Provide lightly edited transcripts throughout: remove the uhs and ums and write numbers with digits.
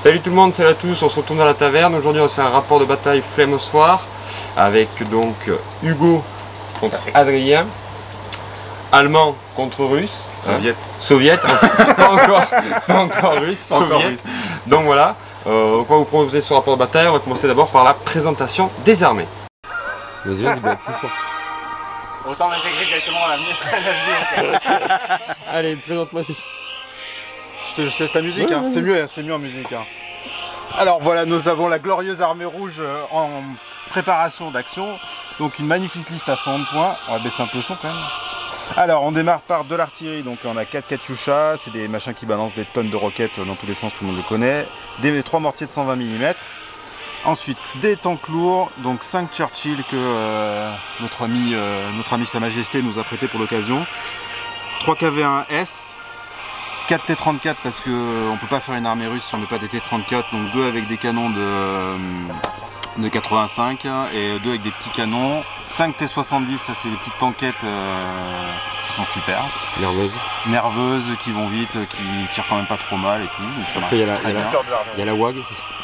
Salut tout le monde, salut à tous, on se retourne à la taverne. Aujourd'hui on fait un rapport de bataille flemme au soir avec donc Hugo contre Adrien, Allemand contre Russe, Soviète, pas encore russe, Soviète. Donc voilà, on va vous proposer ce rapport de bataille. On va commencer d'abord par la présentation des armées. Vas-y, on est plus fort. Autant l'intégrer directement à la vidéo. Allez, présente-moi. Je teste la musique, hein. C'est mieux en musique. Hein. Alors voilà, nous avons la glorieuse armée rouge en préparation d'action. Donc une magnifique liste à 100 points. On va baisser un peu le son quand même. Alors on démarre par de l'artillerie, donc on a 4 Katyusha, c'est des machins qui balancent des tonnes de roquettes dans tous les sens, tout le monde le connaît. Des 3 mortiers de 120 mm. Ensuite des tanks lourds, donc 5 Churchill que notre ami Sa Majesté nous a prêté pour l'occasion. 3 KV-1S. 4 T-34 parce qu'on ne peut pas faire une armée russe si on ne met pas des T-34, donc 2 avec des canons de 85 et 2 avec des petits canons. 5 T-70, ça c'est les petites tankettes qui sont super. Nerveuses, qui vont vite, qui tirent quand même pas trop mal et tout. Donc ça après il y a la WAG.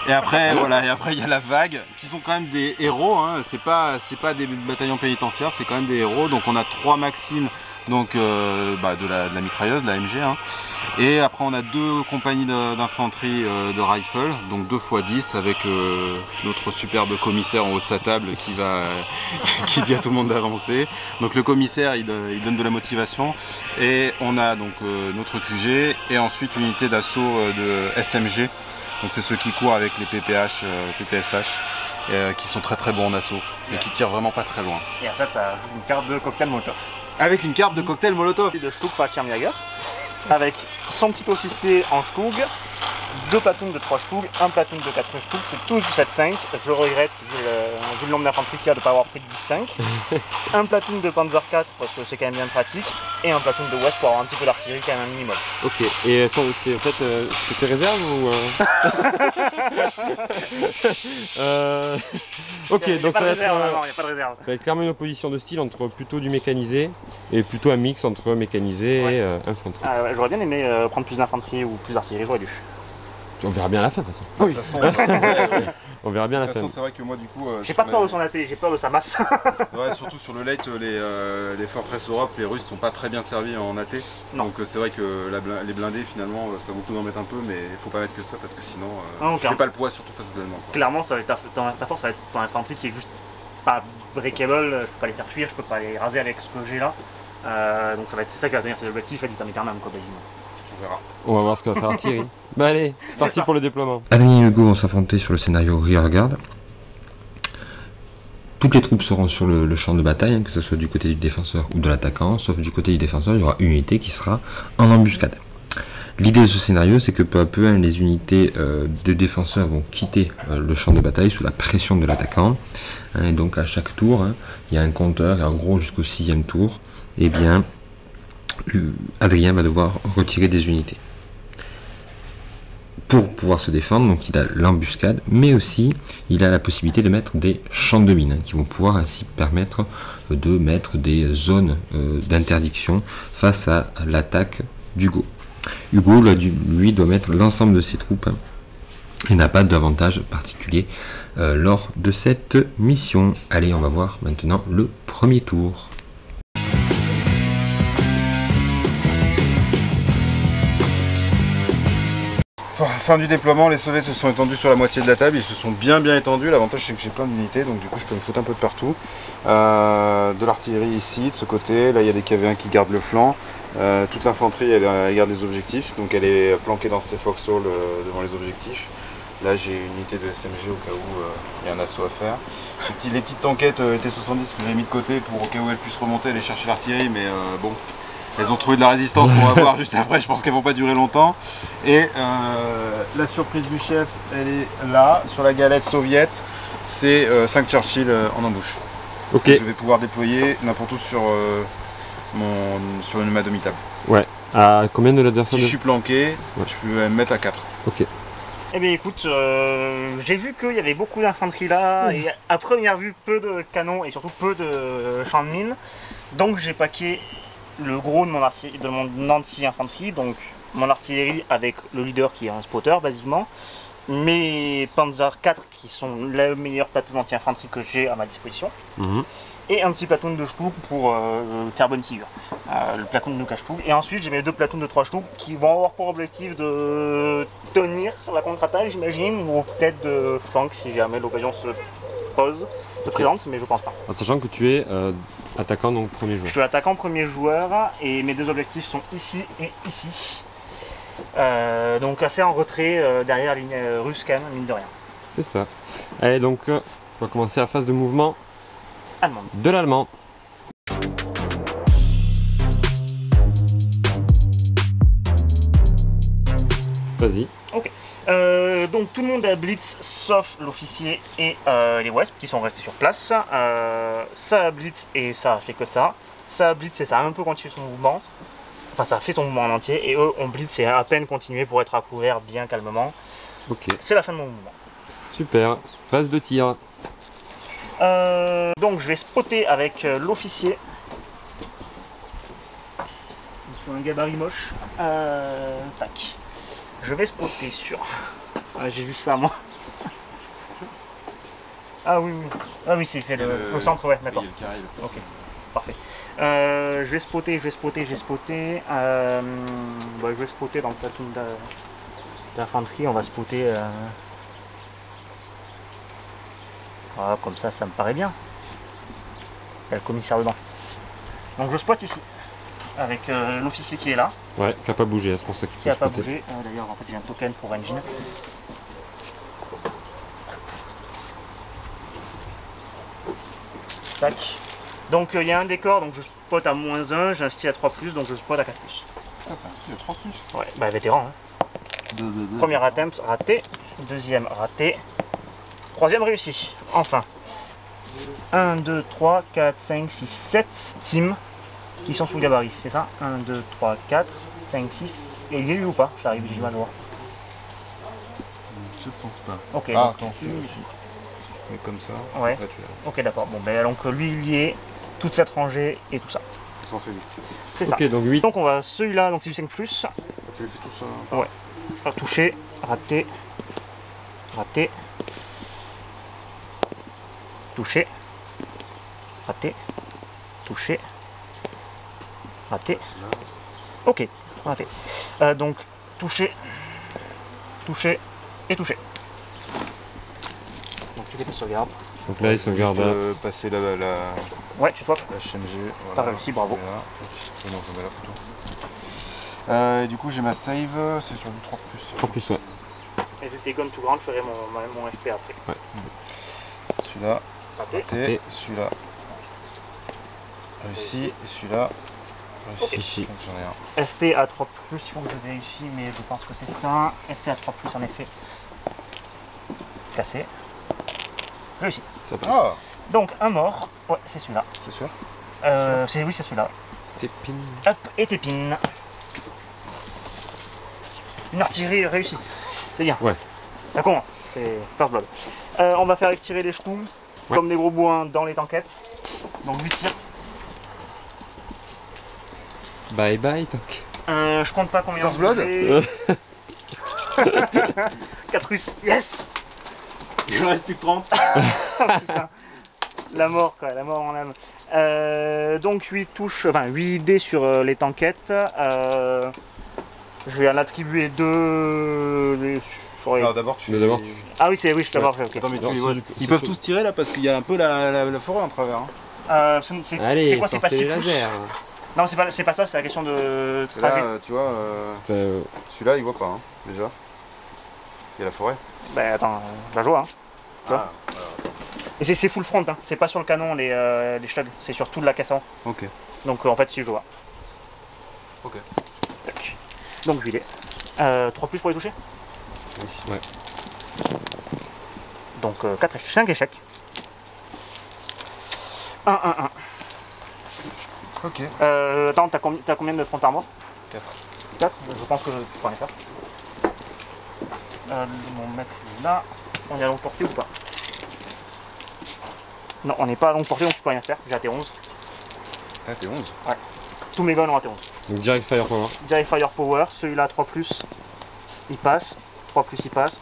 Et après voilà, il y a la vague, qui sont quand même des héros, hein. C'est pas des bataillons pénitentiaires, c'est quand même des héros. Donc on a 3 Maximes. Donc de la mitrailleuse, de la MG, hein. Et après on a 2 compagnies d'infanterie de rifle, donc 2 x 10 avec notre superbe commissaire en haut de sa table qui dit à tout le monde d'avancer. Donc le commissaire il donne de la motivation et on a donc notre QG et ensuite une unité d'assaut de SMG, donc c'est ceux qui courent avec les PPSH qui sont très bons en assaut et qui tirent vraiment pas très loin. Et à ça tu as une carte de cocktail Molotov. Avec une carte de cocktail Molotov. De Stug Fallschirmjäger, avec son petit officier en Stug, 2 platoons de 3 Stug, 1 platoon de 4 Stug, c'est tous du 7-5. Je regrette, vu le nombre d'infanterie qu'il y a, de ne pas avoir pris de 10-5. Un platoon de Panzer 4 parce que c'est quand même bien pratique, et un platoon de West pour avoir un petit peu d'artillerie quand même un minimum. Ok, et en fait c'était réserve ou ok, donc ça va être clairement une opposition de style entre plutôt du mécanisé et plutôt un mix entre mécanisé et infanterie. J'aurais bien aimé prendre plus d'infanterie ou plus d'artillerie, j'aurais dû. On verra bien à la fin de toute façon. Oui. On verra bien à la fin. De toute façon, c'est vrai que moi du coup... j'ai pas peur de son AT, j'ai peur de sa masse. Ouais, surtout sur le late, les Fortress Europe, les Russes sont pas très bien servis en AT. Non. Donc c'est vrai que les blindés finalement, ça vaut le coup d'en mettre un peu, mais il faut pas mettre que ça parce que sinon, tu fais pas le poids, surtout face à l'allemand. Clairement, ça va être ta force, ça va être ton infanterie qui est juste pas breakable, je peux pas les faire fuir, je peux pas les raser avec ce que j'ai là. Donc c'est ça qui va tenir ses objectifs et vitam aeternam quoi quasiment. On verra. On va voir ce que va faire Thierry. Bah allez, c'est parti pour le déploiement. Adrien et Hugo vont s'affronter sur le scénario rearguard. Toutes les troupes seront sur le champ de bataille, hein, que ce soit du côté du défenseur ou de l'attaquant, sauf du côté du défenseur, il y aura une unité qui sera en embuscade. L'idée de ce scénario, c'est que peu à peu, hein, les unités de défenseurs vont quitter le champ de bataille sous la pression de l'attaquant. Hein, et donc à chaque tour, hein, il y a un compteur, et en gros jusqu'au 6e tour, eh bien, Adrien va devoir retirer des unités. Pour pouvoir se défendre, donc il a l'embuscade, mais aussi il a la possibilité de mettre des champs de mines, hein, qui vont pouvoir ainsi permettre de mettre des zones d'interdiction face à l'attaque d'Hugo. Hugo, lui, doit mettre l'ensemble de ses troupes, hein, et n'a pas d'avantage particulier lors de cette mission. Allez, on va voir maintenant le premier tour. Fin du déploiement, les soviets se sont étendus sur la moitié de la table, ils se sont bien étendus. L'avantage c'est que j'ai plein d'unités, donc du coup je peux me foutre un peu de partout. De l'artillerie ici, de ce côté, là il y a des KV1 qui gardent le flanc. Toute l'infanterie elle garde les objectifs, donc elle est planquée dans ses foxholes devant les objectifs. Là j'ai une unité de SMG au cas où il y a un assaut à faire. Les petites tankettes T-70 que j'ai mis de côté pour au cas où elles puissent remonter, aller chercher l'artillerie, mais bon... Elles ont trouvé de la résistance qu'on va voir juste après, je pense qu'elles vont pas durer longtemps. Et la surprise du chef, elle est là, sur la galette soviète, c'est 5 Churchill en embouche. Ok. Je vais pouvoir déployer n'importe où sur une ma demi-table. Ouais. À combien de l'adversaire? Si je suis planqué, ouais, je peux me mettre à 4. Ok. Eh bien écoute, j'ai vu qu'il y avait beaucoup d'infanterie là, et à première vue peu de canons et surtout peu de champs de mines. Donc j'ai packé le gros de mon anti-infanterie, donc mon artillerie avec le leader qui est un spotter basiquement, mes Panzer 4 qui sont le meilleur platoon anti-infanterie que j'ai à ma disposition. Et un petit platoon de Stug pour faire bonne figure, le platoon de Nuka Stug. Et ensuite j'ai mes 2 platoons de 3 Stug qui vont avoir pour objectif de tenir la contre-attaque, j'imagine, ou peut-être de flank si jamais l'occasion se présente, mais je pense pas. En sachant que tu es attaquant, donc premier joueur. Je suis attaquant premier joueur et mes 2 objectifs sont ici et ici. Donc assez en retrait derrière la ligne russe quand même, mine de rien. C'est ça. Allez, donc on va commencer la phase de mouvement Allemande. de l'allemand. Vas-y. Ok. Donc tout le monde a blitz sauf l'officier et les Wesp qui sont restés sur place. Ça a blitz et ça a fait que ça. Ça a blitz et ça a un peu continué son mouvement. Enfin ça a fait son mouvement en entier et eux ont blitz et à peine continué pour être à couvert bien calmement. Ok. C'est la fin de mon mouvement. Super. Phase de tir. Donc je vais spotter avec l'officier. Il faut un gabarit moche. Tac. Je vais spotter sur... Ah, j'ai vu ça moi. Ah oui, oui. Ah oui, c'est fait le centre, ouais, d'accord. Ok, parfait. Je vais spotter. Je vais spotter dans le platoon d'infanterie. On va spotter... Voilà, comme ça me paraît bien. Il y a le commissaire dedans. Donc je spot ici. Avec l'officier qui est là. Ouais, qui n'a pas bougé, c'est pour ça qu'il Qui peut n'a pas spotter. bougé. D'ailleurs, en fait, j'ai un token pour engine. Tac. Donc il y a un décor, donc je spot à -1, j'ai un ski à 3+, donc je spot à 4+. Ah, t'as un skill à 3 plus. Ouais, bah vétéran. Hein. Premier attempt raté, deuxième raté, troisième réussi. Enfin. 1, 2, 3, 4, 5, 6, 7 teams qui sont sous le gabarit, c'est ça? 1, 2, 3, 4, 5, 6. Et il y a eu ou pas? J'arrive, j'ai du mal à voir. Je pense pas. Ok, Ah, donc, attends, mais comme ça. Ouais. Là, tu l'as. ok, d'accord. Bon, ben donc lui il y est, toute cette rangée et tout ça. Ça en fait 8. C'est ça. Ok, donc 8. Donc on va celui-là, donc c'est du 5+. Tu les fais tous Touché, raté, raté, touché, raté, touché, raté. Ok, raté. Donc touché, touché et touché. Donc tu fais ta sauvegarde. Donc là, il sauvegarde. passer la Ouais, tu vois. chaîne G. T'as réussi, bravo. Non, je mets là plutôt. Du coup, j'ai ma save, c'est sur du 3 plus. 3 plus, ouais. Et vu que t'es gun tout grand, je ferai mon FP après. Celui-là, Raté. raté. Celui-là, réussi. Et celui-là, réussi. Ici. Donc j'en ai un. FP à 3+, il faut que je vérifie, mais je pense que c'est ça. FP à 3+, en effet. Cassé. Réussi. Ça passe. Ah, Donc un mort. Ouais, c'est celui-là. c'est sûr. Oui, c'est celui-là. Tépine. Hop, et t'épines. Une artillerie réussie. C'est bien. Ouais. Ça commence. C'est first blood. On va faire extirer les ch'tous, Ouais. comme des gros bourrins dans les tankettes. Donc 8 tirs. Bye bye, toc. Je compte pas combien First on blood. fait. 4 Russes. Yes. Il en reste plus que 30. Putain. La mort quoi, la mort en âme. Donc 8 touches, enfin 8 dés sur les tankettes. Je vais en attribuer 2 sur les... Alors d'abord, tu. Mais d'abord, Ah oui, c'est oui, je t'ai d'abord fait, ok. Attends, mais tu Non, les c'est vois. du- Ils c'est peuvent sur- tous tirer là parce qu'il y a un peu la forêt en travers. Hein. Allez, C'est quoi, c'est pas sortez 6 les pouces? lasers. Non, c'est pas ça, c'est la question de Parce que trajet. là, tu vois, Enfin, celui-là, il voit pas, hein, déjà. Il y a la forêt. Bah attends, la joie. Hein. Quoi Ah, Et c'est full front, hein. C'est pas sur le canon les slugs, c'est sur tout de la caisse avant. ok. Donc en fait, tu joues. Ok. Tac. Donc 8 dés. 3 plus pour les toucher. ouais. Donc 5 échecs. 1, 1, 1. Ok. Attends, t'as combien de front armor? 4. 4. Je pense que je peux en faire. Mon mettre là. On est à longue portée ou pas? Non, on n'est pas à longue portée, donc je peux rien faire. J'ai AT 11. Ah, t'es 11. Tous mes guns ont AT 11. Donc direct firepower. Direct Firepower, celui-là 3+, il passe. 3+, il passe.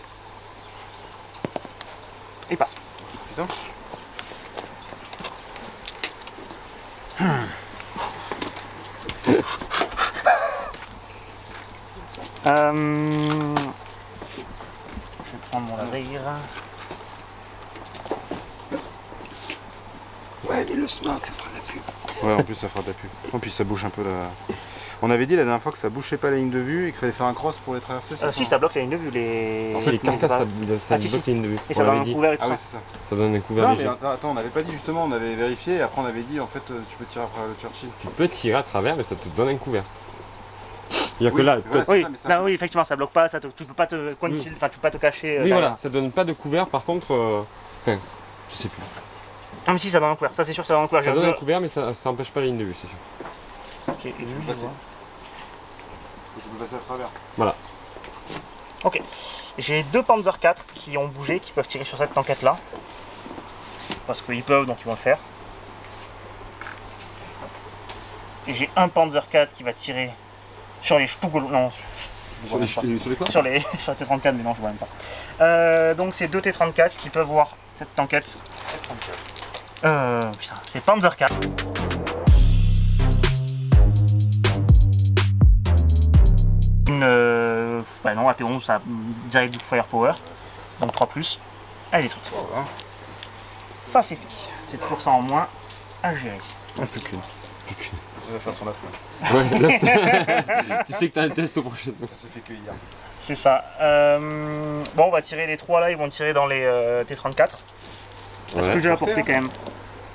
Il passe. Putain. Je vais prendre mon laser. Ouais, mais le smoke, ça fera de la pub. Ouais, en plus ça fera de la pub. En plus ça bouge un peu là. On avait dit la dernière fois que ça bouchait pas la ligne de vue et qu'il fallait faire un cross pour les traverser. Si, ça bloque la ligne de vue. Les, En fait, les carcasses, ça Ah, bloque si, les lignes de vue. Et On ça donne l'avait un dit. couvert et tout Ah ça. oui, c'est ça. Ça donne un couvert Non, mais léger. attends, on n'avait pas dit justement, on avait vérifié et après on avait dit en fait tu peux tirer après le Churchill. Tu peux tirer à travers, mais ça te donne un couvert. Il y a que Oui, là. ouais, c'est Oui, ça, mais ça- non, oui, effectivement, ça bloque pas, tu peux pas te conceal, enfin tu peux pas te cacher. Oui, derrière. voilà, ça donne pas de couvert. Par contre, enfin, je sais plus. Ah mais si, ça donne un couvert, ça c'est sûr que ça donne un couvert. Ça J'ai donne un un peu- couvert, mais ça empêche pas la ligne de vue, c'est sûr. Ok, et Tu lui, peux passer. ouais. Tu peux passer à travers. Ok, j'ai deux Panzer 4 qui ont bougé, qui peuvent tirer sur cette tanquette là. Parce qu'ils peuvent, donc ils vont le faire. Et j'ai un Panzer 4 qui va tirer sur les Stugel. Non, je vois même pas. Sur les quoi Sur les T34, mais non, je vois même pas. Donc c'est deux T34 qui peuvent voir cette tanquette. Putain, c'est Panzer 4. Bah non, AT11, ça a direct du firepower, donc 3+, elle est détruite. Voilà. Ça c'est fait, c'est toujours ça en moins à gérer. Un plus qu'une. On va faire son last. Ouais, là, tu sais que t'as un test au prochain. Ça s'est fait que hier. C'est ça. Bon, on va tirer les trois là, ils vont tirer dans les T34. Parce que j'ai la portée quand même.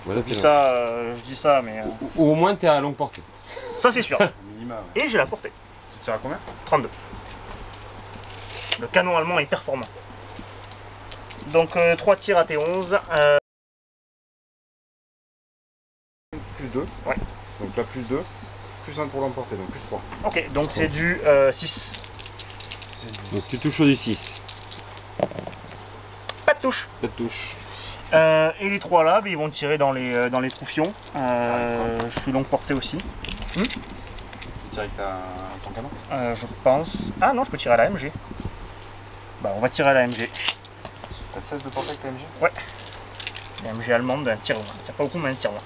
Voilà, Je dis ça, mais... Ou au moins t'es à longue portée. Ça c'est sûr. Minima. Ouais. Et j'ai la portée. Tu tires à combien? 32. Le canon allemand est performant. Donc 3 tirs à T11. Plus 2. Ouais. Donc là plus 2. Plus 1 pour l'emporter, donc plus 3. Ok, donc c'est du 6. Donc tu touches au du 6. Pas de touche. Pas de touche. Et les trois là, bah, ils vont tirer dans les troufions. Je suis longue portée aussi, Tu tires avec ton canon? je pense. Ah non, je peux tirer à la MG. Bah, on va tirer à la MG. T'as 16 de portée avec ta MG? Ouais. La MG allemande, un tir loin. Ça tire pas beaucoup, mais un tir loin.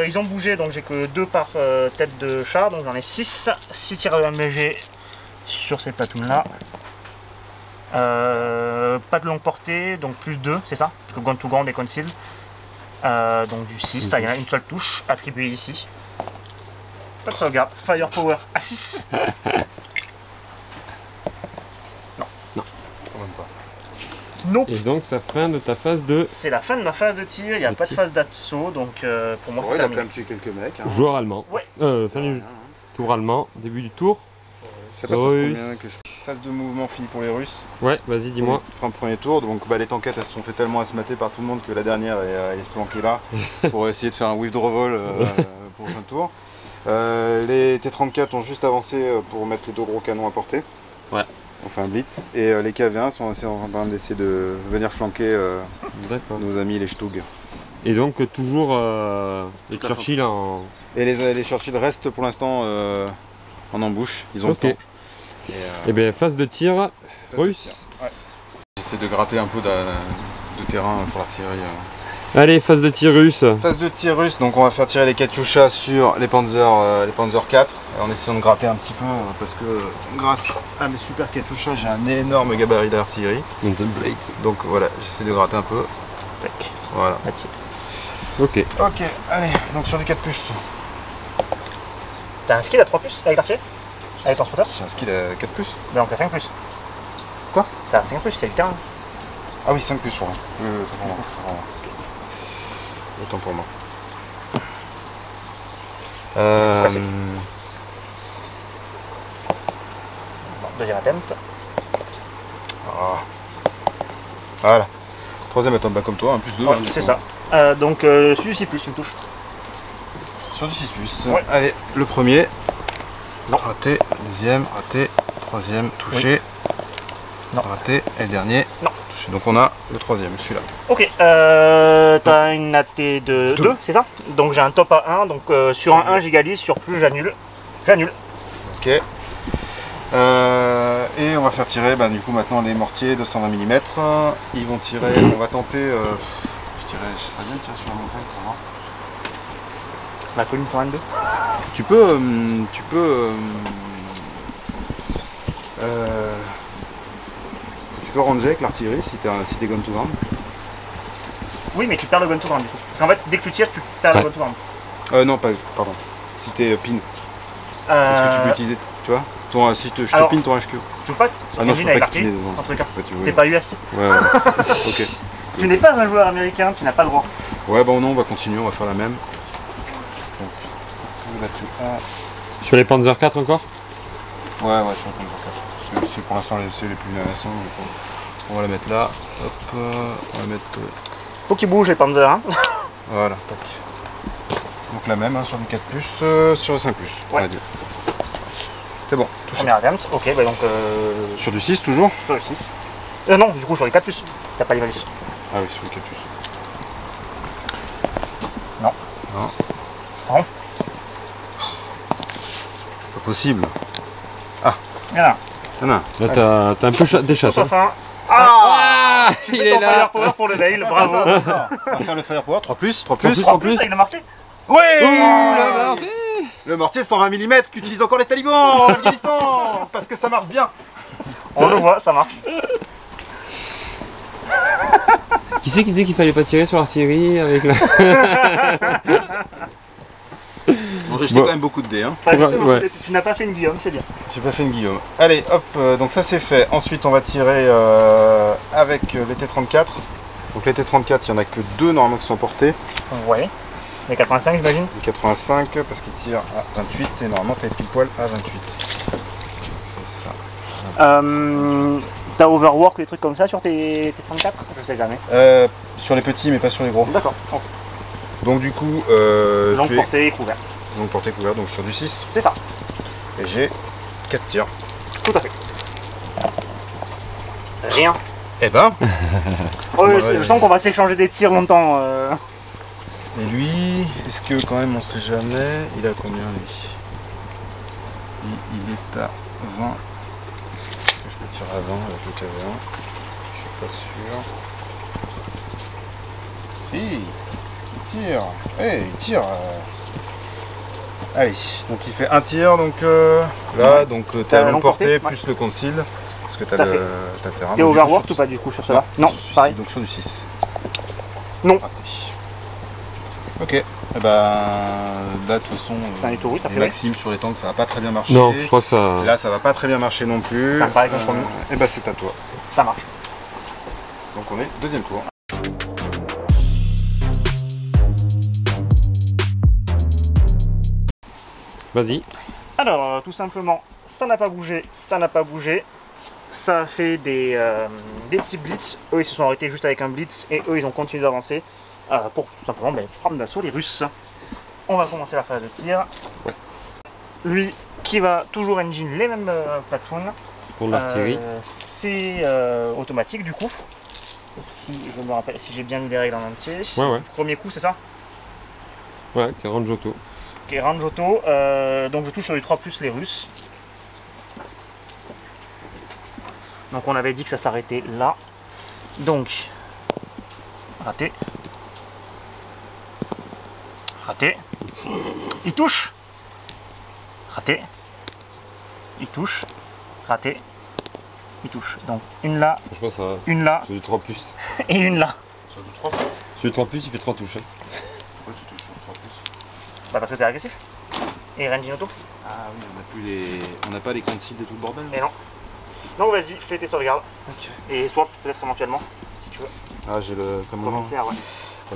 Ils ont bougé, donc j'ai que 2 par tête de char, donc j'en ai 6. 6 tirs de MG sur ces platoones là. Pas de longue portée, donc plus 2, c'est ça? Parce que gun to gun et conceal. Donc du 6, ça y a une seule touche attribuée ici. Pas de sauvegarde, firepower à 6. Quand même pas. Non. Et donc ça fin de ta phase de C'est la fin de ma phase de tir, il n'y a De pas de tir. phase d'assaut, donc pour moi c'est Ouais, il a quand terminé. même tué quelques mecs. Hein. joueur allemand. Ouais. Fin du tour allemand, début du tour. C'est pas sûr Russe. combien que je... Phase de mouvement finie pour les Russes. Ouais, vas-y, dis-moi. On fera un premier tour. Donc bah, les tankettes elles se sont fait tellement asmater par tout le monde que la dernière elle est se planquer là pour essayer de faire un withdrawal pour le prochain tour. Les T34 ont juste avancé pour mettre les deux gros canons à portée. Ouais. On fait un blitz. Et les KV1 sont en train d'essayer de venir flanquer D'accord. nos amis les Stug. Et donc toujours les Tout à fait. Churchill en. Et les Churchill restent pour l'instant en embouche. Ils ont Ok. le temps. Et bien phase de tir Phase de russe. J'essaie de gratter un peu de terrain pour l'artillerie. Allez, phase de tir russe. Phase de tir russe, donc on va faire tirer les Katyusha sur les Panzer 4 en essayant de gratter un petit peu parce que grâce à mes super Katyusha j'ai un énorme gabarit d'artillerie. Donc voilà, j'essaie de gratter un peu. Tac, Voilà. là, tire. Ok. Ok, allez, donc sur du 4+. T'as un skill à 3+, avec l'artillerie? Avec ton transporteur? J'ai un skill à 4+. Mais donc t'as 5+. Quoi? C'est à 5+, c'est le terrain. Ah oui, 5+, pardon. Autant pour moi. Autant pour moi. Passé. Bon, deuxième attempt. Ah. Voilà. Troisième attempt, bah comme toi, un plus 2. Ouais, c'est ça. Donc celui-ci plus, tu me touches. Sur du 6+. Ouais. Allez, le premier. Non. Raté. Deuxième, raté. Troisième, touché. Non. Raté. Et le dernier. Non. Touché. Donc on a le troisième, celui-là. Ok, t'as une AT de 2, c'est ça? Donc j'ai un top à 1, donc sur un 1 j'égalise, sur plus j'annule. J'annule. Ok. Et on va faire tirer du coup maintenant les mortiers de 120 mm. Ils vont tirer, on va tenter, je serais bien de tirer sur la montagne pour voir. La colline 122. Tu peux ranger avec l'artillerie si t'es gun to ground. Oui, mais tu perds le gun to ground du coup. Parce qu'en fait, dès que tu tires, tu perds le gun to ground. Non, pardon. Si t'es pin, est-ce que tu peux utiliser, tu vois si je te pin ton HQ. Tu veux pas non, je peux avec pas piner, l'artillerie en tous les cas. T'es pas US. Ouais. Ok. Tu n'es pas un joueur américain, tu n'as pas le droit. Ouais, bon, non, on va continuer, on va faire la même. Donc, Sur les Panzer 4 encore? Ouais, sur le Panzer 4. C'est pour l'instant c'est les plus menaçants. Donc on va la mettre là. Hop, on va mettre. Faut qu'il bouge les Panzer. Hein. Voilà, tac. Donc la même sur du 4+, sur le 5+. On va dire. C'est bon, touché. Premier attempt, ok, donc. Sur du 6 toujours? Sur le 6. Non, du coup sur les 4+. T'as pas les malus. Ah oui, sur le 4+. Non. Non. Non. C'est pas possible. Voilà. Non. Là t'as un peu des chattes. Sauf un. Tu il fais est ton là. firepower pour le nail, bravo. On va faire le firepower, 3+, En plus avec le mortier. Oui. le mortier. Le mortier 120 mm qu'utilisent encore les talibans en Afghanistan. Parce que ça marche bien. On le voit, ça marche. Qui c'est qui disait qu'il fallait pas tirer sur l'artillerie avec la... Bon, j'ai jeté quand même beaucoup de dés. Hein. Ouais. Tu n'as pas fait une Guillaume, c'est bien. J'ai pas fait une Guillaume. Allez, hop, donc ça c'est fait. Ensuite, on va tirer avec les T34. Donc les T34, il n'y en a que 2 normalement qui sont portés. Ouais. Les 85, j'imagine. Les 85 parce qu'ils tirent à 28 et normalement t'es pile poil à 28. C'est ça. T'as overwork des trucs comme ça sur tes 34? Je sais jamais. Sur les petits mais pas sur les gros. D'accord. Donc du coup, Longue portée et couvert. Donc portée couvert, donc sur du 6. C'est ça. Et j'ai 4 tirs. Tout à fait. Rien. Eh ben. Je sens qu'on va s'échanger des tirs longtemps. Et lui, est-ce que quand même on sait jamais, il a combien lui? Il est à 20. Est-ce que je peux tirer à 20 avec le KV1? Je suis pas sûr. Si, il tire. Il tire. Allez, donc il fait un tir, donc là, donc t'as la longue portée plus le conceal. Parce que t'as le terrain. T'es overwork ou pas du coup sur cela? Non, pareil. Donc sur du 6. Non. Raté. Ok, et là de toute façon, Maxime sur les tanks ça va pas très bien marcher. Non, je crois que ça... Là ça va pas très bien marcher non plus. Ça me paraît contre nous. Et bah c'est à toi. Ça marche. Donc on est deuxième tour. Vas-y. Alors, tout simplement, ça n'a pas bougé, ça n'a pas bougé. Ça a fait des petits blitz. Eux, ils se sont arrêtés juste avec un blitz et eux, ils ont continué d'avancer pour tout simplement prendre d'assaut les Russes. On va commencer la phase de tir. Ouais. Lui qui va toujours engine les mêmes platoons. Pour l'artillerie. C'est automatique du coup. Si je me rappelle, si j'ai bien mis les règles en entier. Ouais. Premier coup, c'est ça? Ouais, t'es range auto. Ok, range auto. Donc je touche sur les 3+ les Russes. Donc on avait dit que ça s'arrêtait là. Donc, raté. Raté. Il touche. Raté. Il touche. Raté. Il touche. Donc une là, Franchement, ça va. une là Sur du 3+. et une là. Sur du 3. Sur du 3+, il fait 3 touches. Pourquoi tu touches sur du 3+? Bah parce que t'es agressif. Et range in auto. Ah oui, on n'a pas les conceals de tout le bordel. Et non. Donc vas-y, fais tes sauvegardes. Ok. Et swap peut-être éventuellement, si tu veux. Ah j'ai le commandement. Commencer à ouais.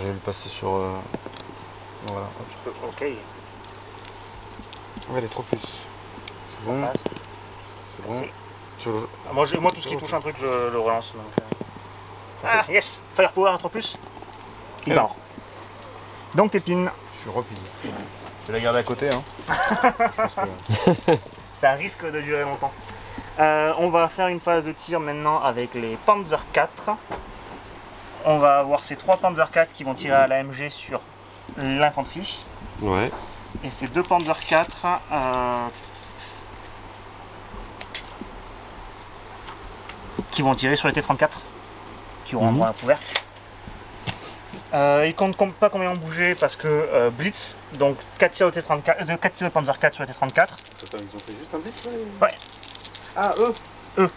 J'ai le passer sur. Voilà. Hop. Ok, Ouais, les 3+. C'est bon. passe. C'est bon. C'est- Sur le... Moi tout ce qui touche un truc, je le relance. Donc, Ah yes, Firepower à 3+. Il Et part. Donc t'es pin. Je suis repli. Je vais la garder à côté. Hein. Je pense que... Ça risque de durer longtemps. On va faire une phase de tir maintenant avec les Panzer 4. On va avoir ces 3 Panzer 4 qui vont tirer à l'AMG sur l'infanterie. Ouais. Et ces 2 Panzer 4, qui vont tirer sur les T34 qui auront un droit à couvert. Ils comptent pas combien ont bougé parce que Blitz, donc 4 tirs de T34, 4 tirs de Panzer 4 sur les T34. Attends, ils ont fait juste un blitz là Ouais. Ah, eux Eux.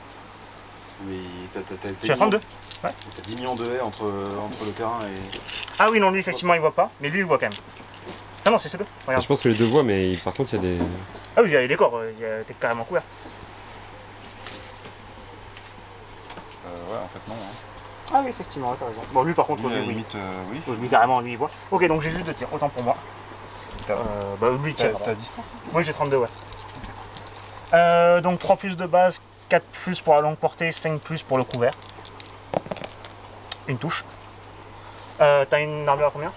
Mais t'as Je suis à 32. Ouais. T'as 10 millions de haies entre le terrain et... Ah oui, non, lui effectivement il voit pas, mais lui il voit quand même. Ah non, c'est ces deux. Regarde. Je pense que les deux voient, mais par contre, il y a des. Ah oui, il y a les décors, t'es carrément couvert. Ouais, en fait non. Hein. Ah oui, effectivement, t'as raison. Bon, lui par contre, Lui, à la oui. limite, oui. Lui carrément, lui il voit. Ok, donc j'ai juste 2 tirs, autant pour moi. Bah lui il tire. T'as distance hein. Oui, j'ai 32, ouais. Donc 3 plus de base, 4 plus pour la longue portée, 5 plus pour le couvert. Une touche. T'as une armure à combien?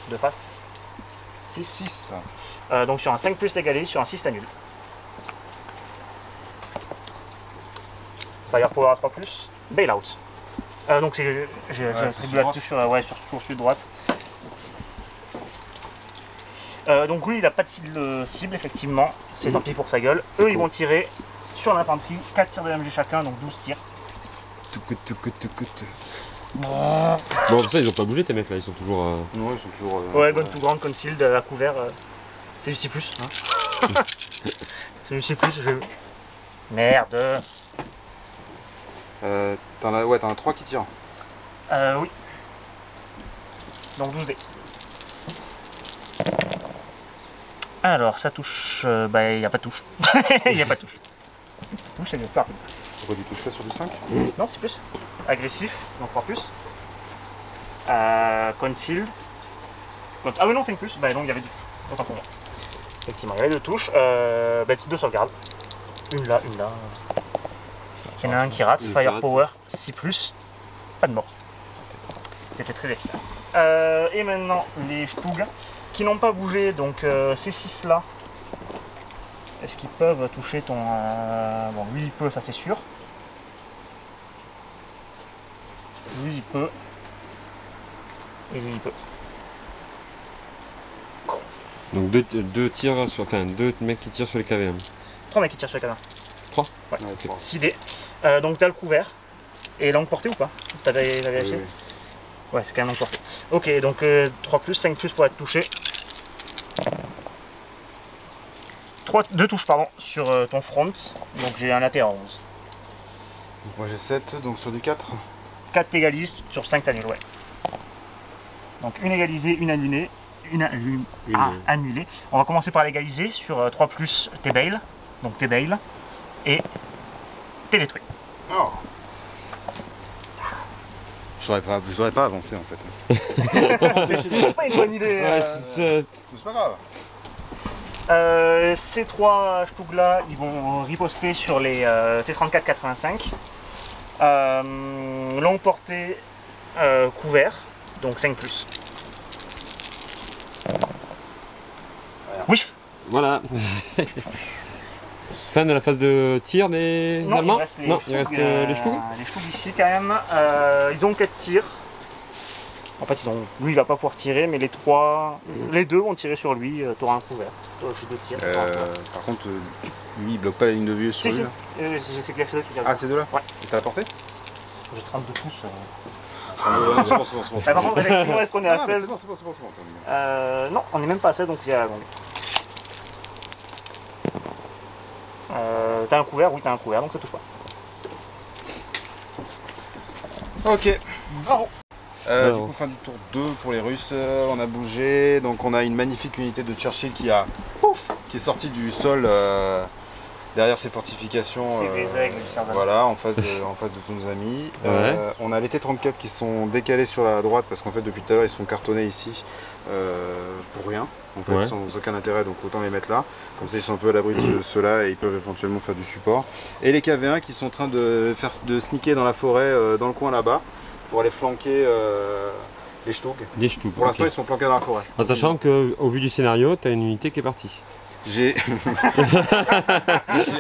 De face 6. donc sur un 5 plus t'égalise, sur un 6 t'annules. Firepower à 3 plus, bailout. Donc j'ai attribué la touche sur celui de droite. Donc lui il a pas de cible effectivement, c'est tant pis pour sa gueule. Eux ils vont tirer sur l'infanterie, 4 tirs de MG chacun, donc 12 tirs. Bon, ça, ils ont pas bougé, tes mecs là, ils sont toujours. Non, ils sont toujours. Ouais, gun to ground, concealed, à couvert. C'est du C+. Hein. C'est du C+, Merde. T'en as 3 qui tirent. Oui. Donc 12 dés. Alors, ça touche. Bah, il n'y a pas de touche. Il n'y a pas de touche. Touche, c'est mieux. Pourquoi tu touches pas sur du 5? Non, c'est plus. Agressif, donc 3 plus. Concealed. Ah oui, non, 5 plus. Bah, donc il y avait 2 touches. Autant pour moi. Effectivement, il y avait 2 touches. Bah, 2 sauvegardes. Une là, une là. Il y en a un qui rate. Firepower 6 plus. Pas de mort. C'était très efficace. Et maintenant, les Stug qui n'ont pas bougé. Donc, ces 6 là. Est-ce qu'ils peuvent toucher ton... Bon, lui il peut, ça c'est sûr. Lui il peut. Et lui il peut. Donc deux tirs sur. Enfin, 2 mecs qui tirent sur les KVM. 3 mecs qui tirent sur les canards. 3 Ouais, Ouais, 6 dés. Donc t'as le couvert. Et longue portée ou pas? T'as vérifié? Oui. Ouais, c'est quand même longue portée. Ok, donc 3 plus, 5 plus pour être touché. 2 touches pardon, sur ton front. Donc j'ai un AT à 11. Donc moi j'ai 7, donc sur du 4. 4 t'égalises, sur 5 t'annules, ouais. Donc une égalisée, une annulée. Annulée. On va commencer par l'égaliser sur 3 plus t'es bail. Donc t'es bail. Et t'es détruit. Oh. J'aurais pas avancé en fait. C'est pas une bonne idée. C'est pas grave. Ces 3 Stug là, ils vont riposter sur les T34-85. Longue portée, couvert, donc 5 plus. Whiff. Voilà. Fin de la phase de tir des Allemands? Il reste les Stug. Les Stug ici quand même, ils ont 4 tirs. En fait, lui il va pas pouvoir tirer, mais les deux vont tirer sur lui, t'auras un couvert. Toi, tu 2 tirs. Par contre, lui il bloque pas la ligne de vue sur lui Si. là. C'est clair, c'est deux qui tirent. Ah, c'est deux là? Ouais. Et t'as la portée? J'ai 32 pouces. C'est bon. Par contre, effectivement, est-ce qu'on est à 16? C'est bon. Non, on n'est même pas à 16, donc il y a... t'as un couvert? Oui, t'as un couvert, donc ça touche pas. Ok. Bravo. Alors. Du coup, fin du tour 2 pour les Russes, on a bougé. Donc on a une magnifique unité de Churchill qui est sortie du sol derrière ses fortifications. C'est des aigles, chers amis. Voilà, en face de tous nos amis. Ouais. On a les T34 qui sont décalés sur la droite parce qu'en fait depuis tout à l'heure ils sont cartonnés ici pour rien, en fait, Ouais. sans aucun intérêt, donc autant les mettre là. Comme ça ils sont un peu à l'abri de ceux-là et ils peuvent éventuellement faire du support. Et les KV1 qui sont en train de sneaker dans la forêt, dans le coin là-bas, pour aller flanquer les Stug. Les Stug. Pour l'instant Ok. ils sont planqués dans la forêt. En sachant qu'au vu du scénario, t'as une unité qui est partie. J'ai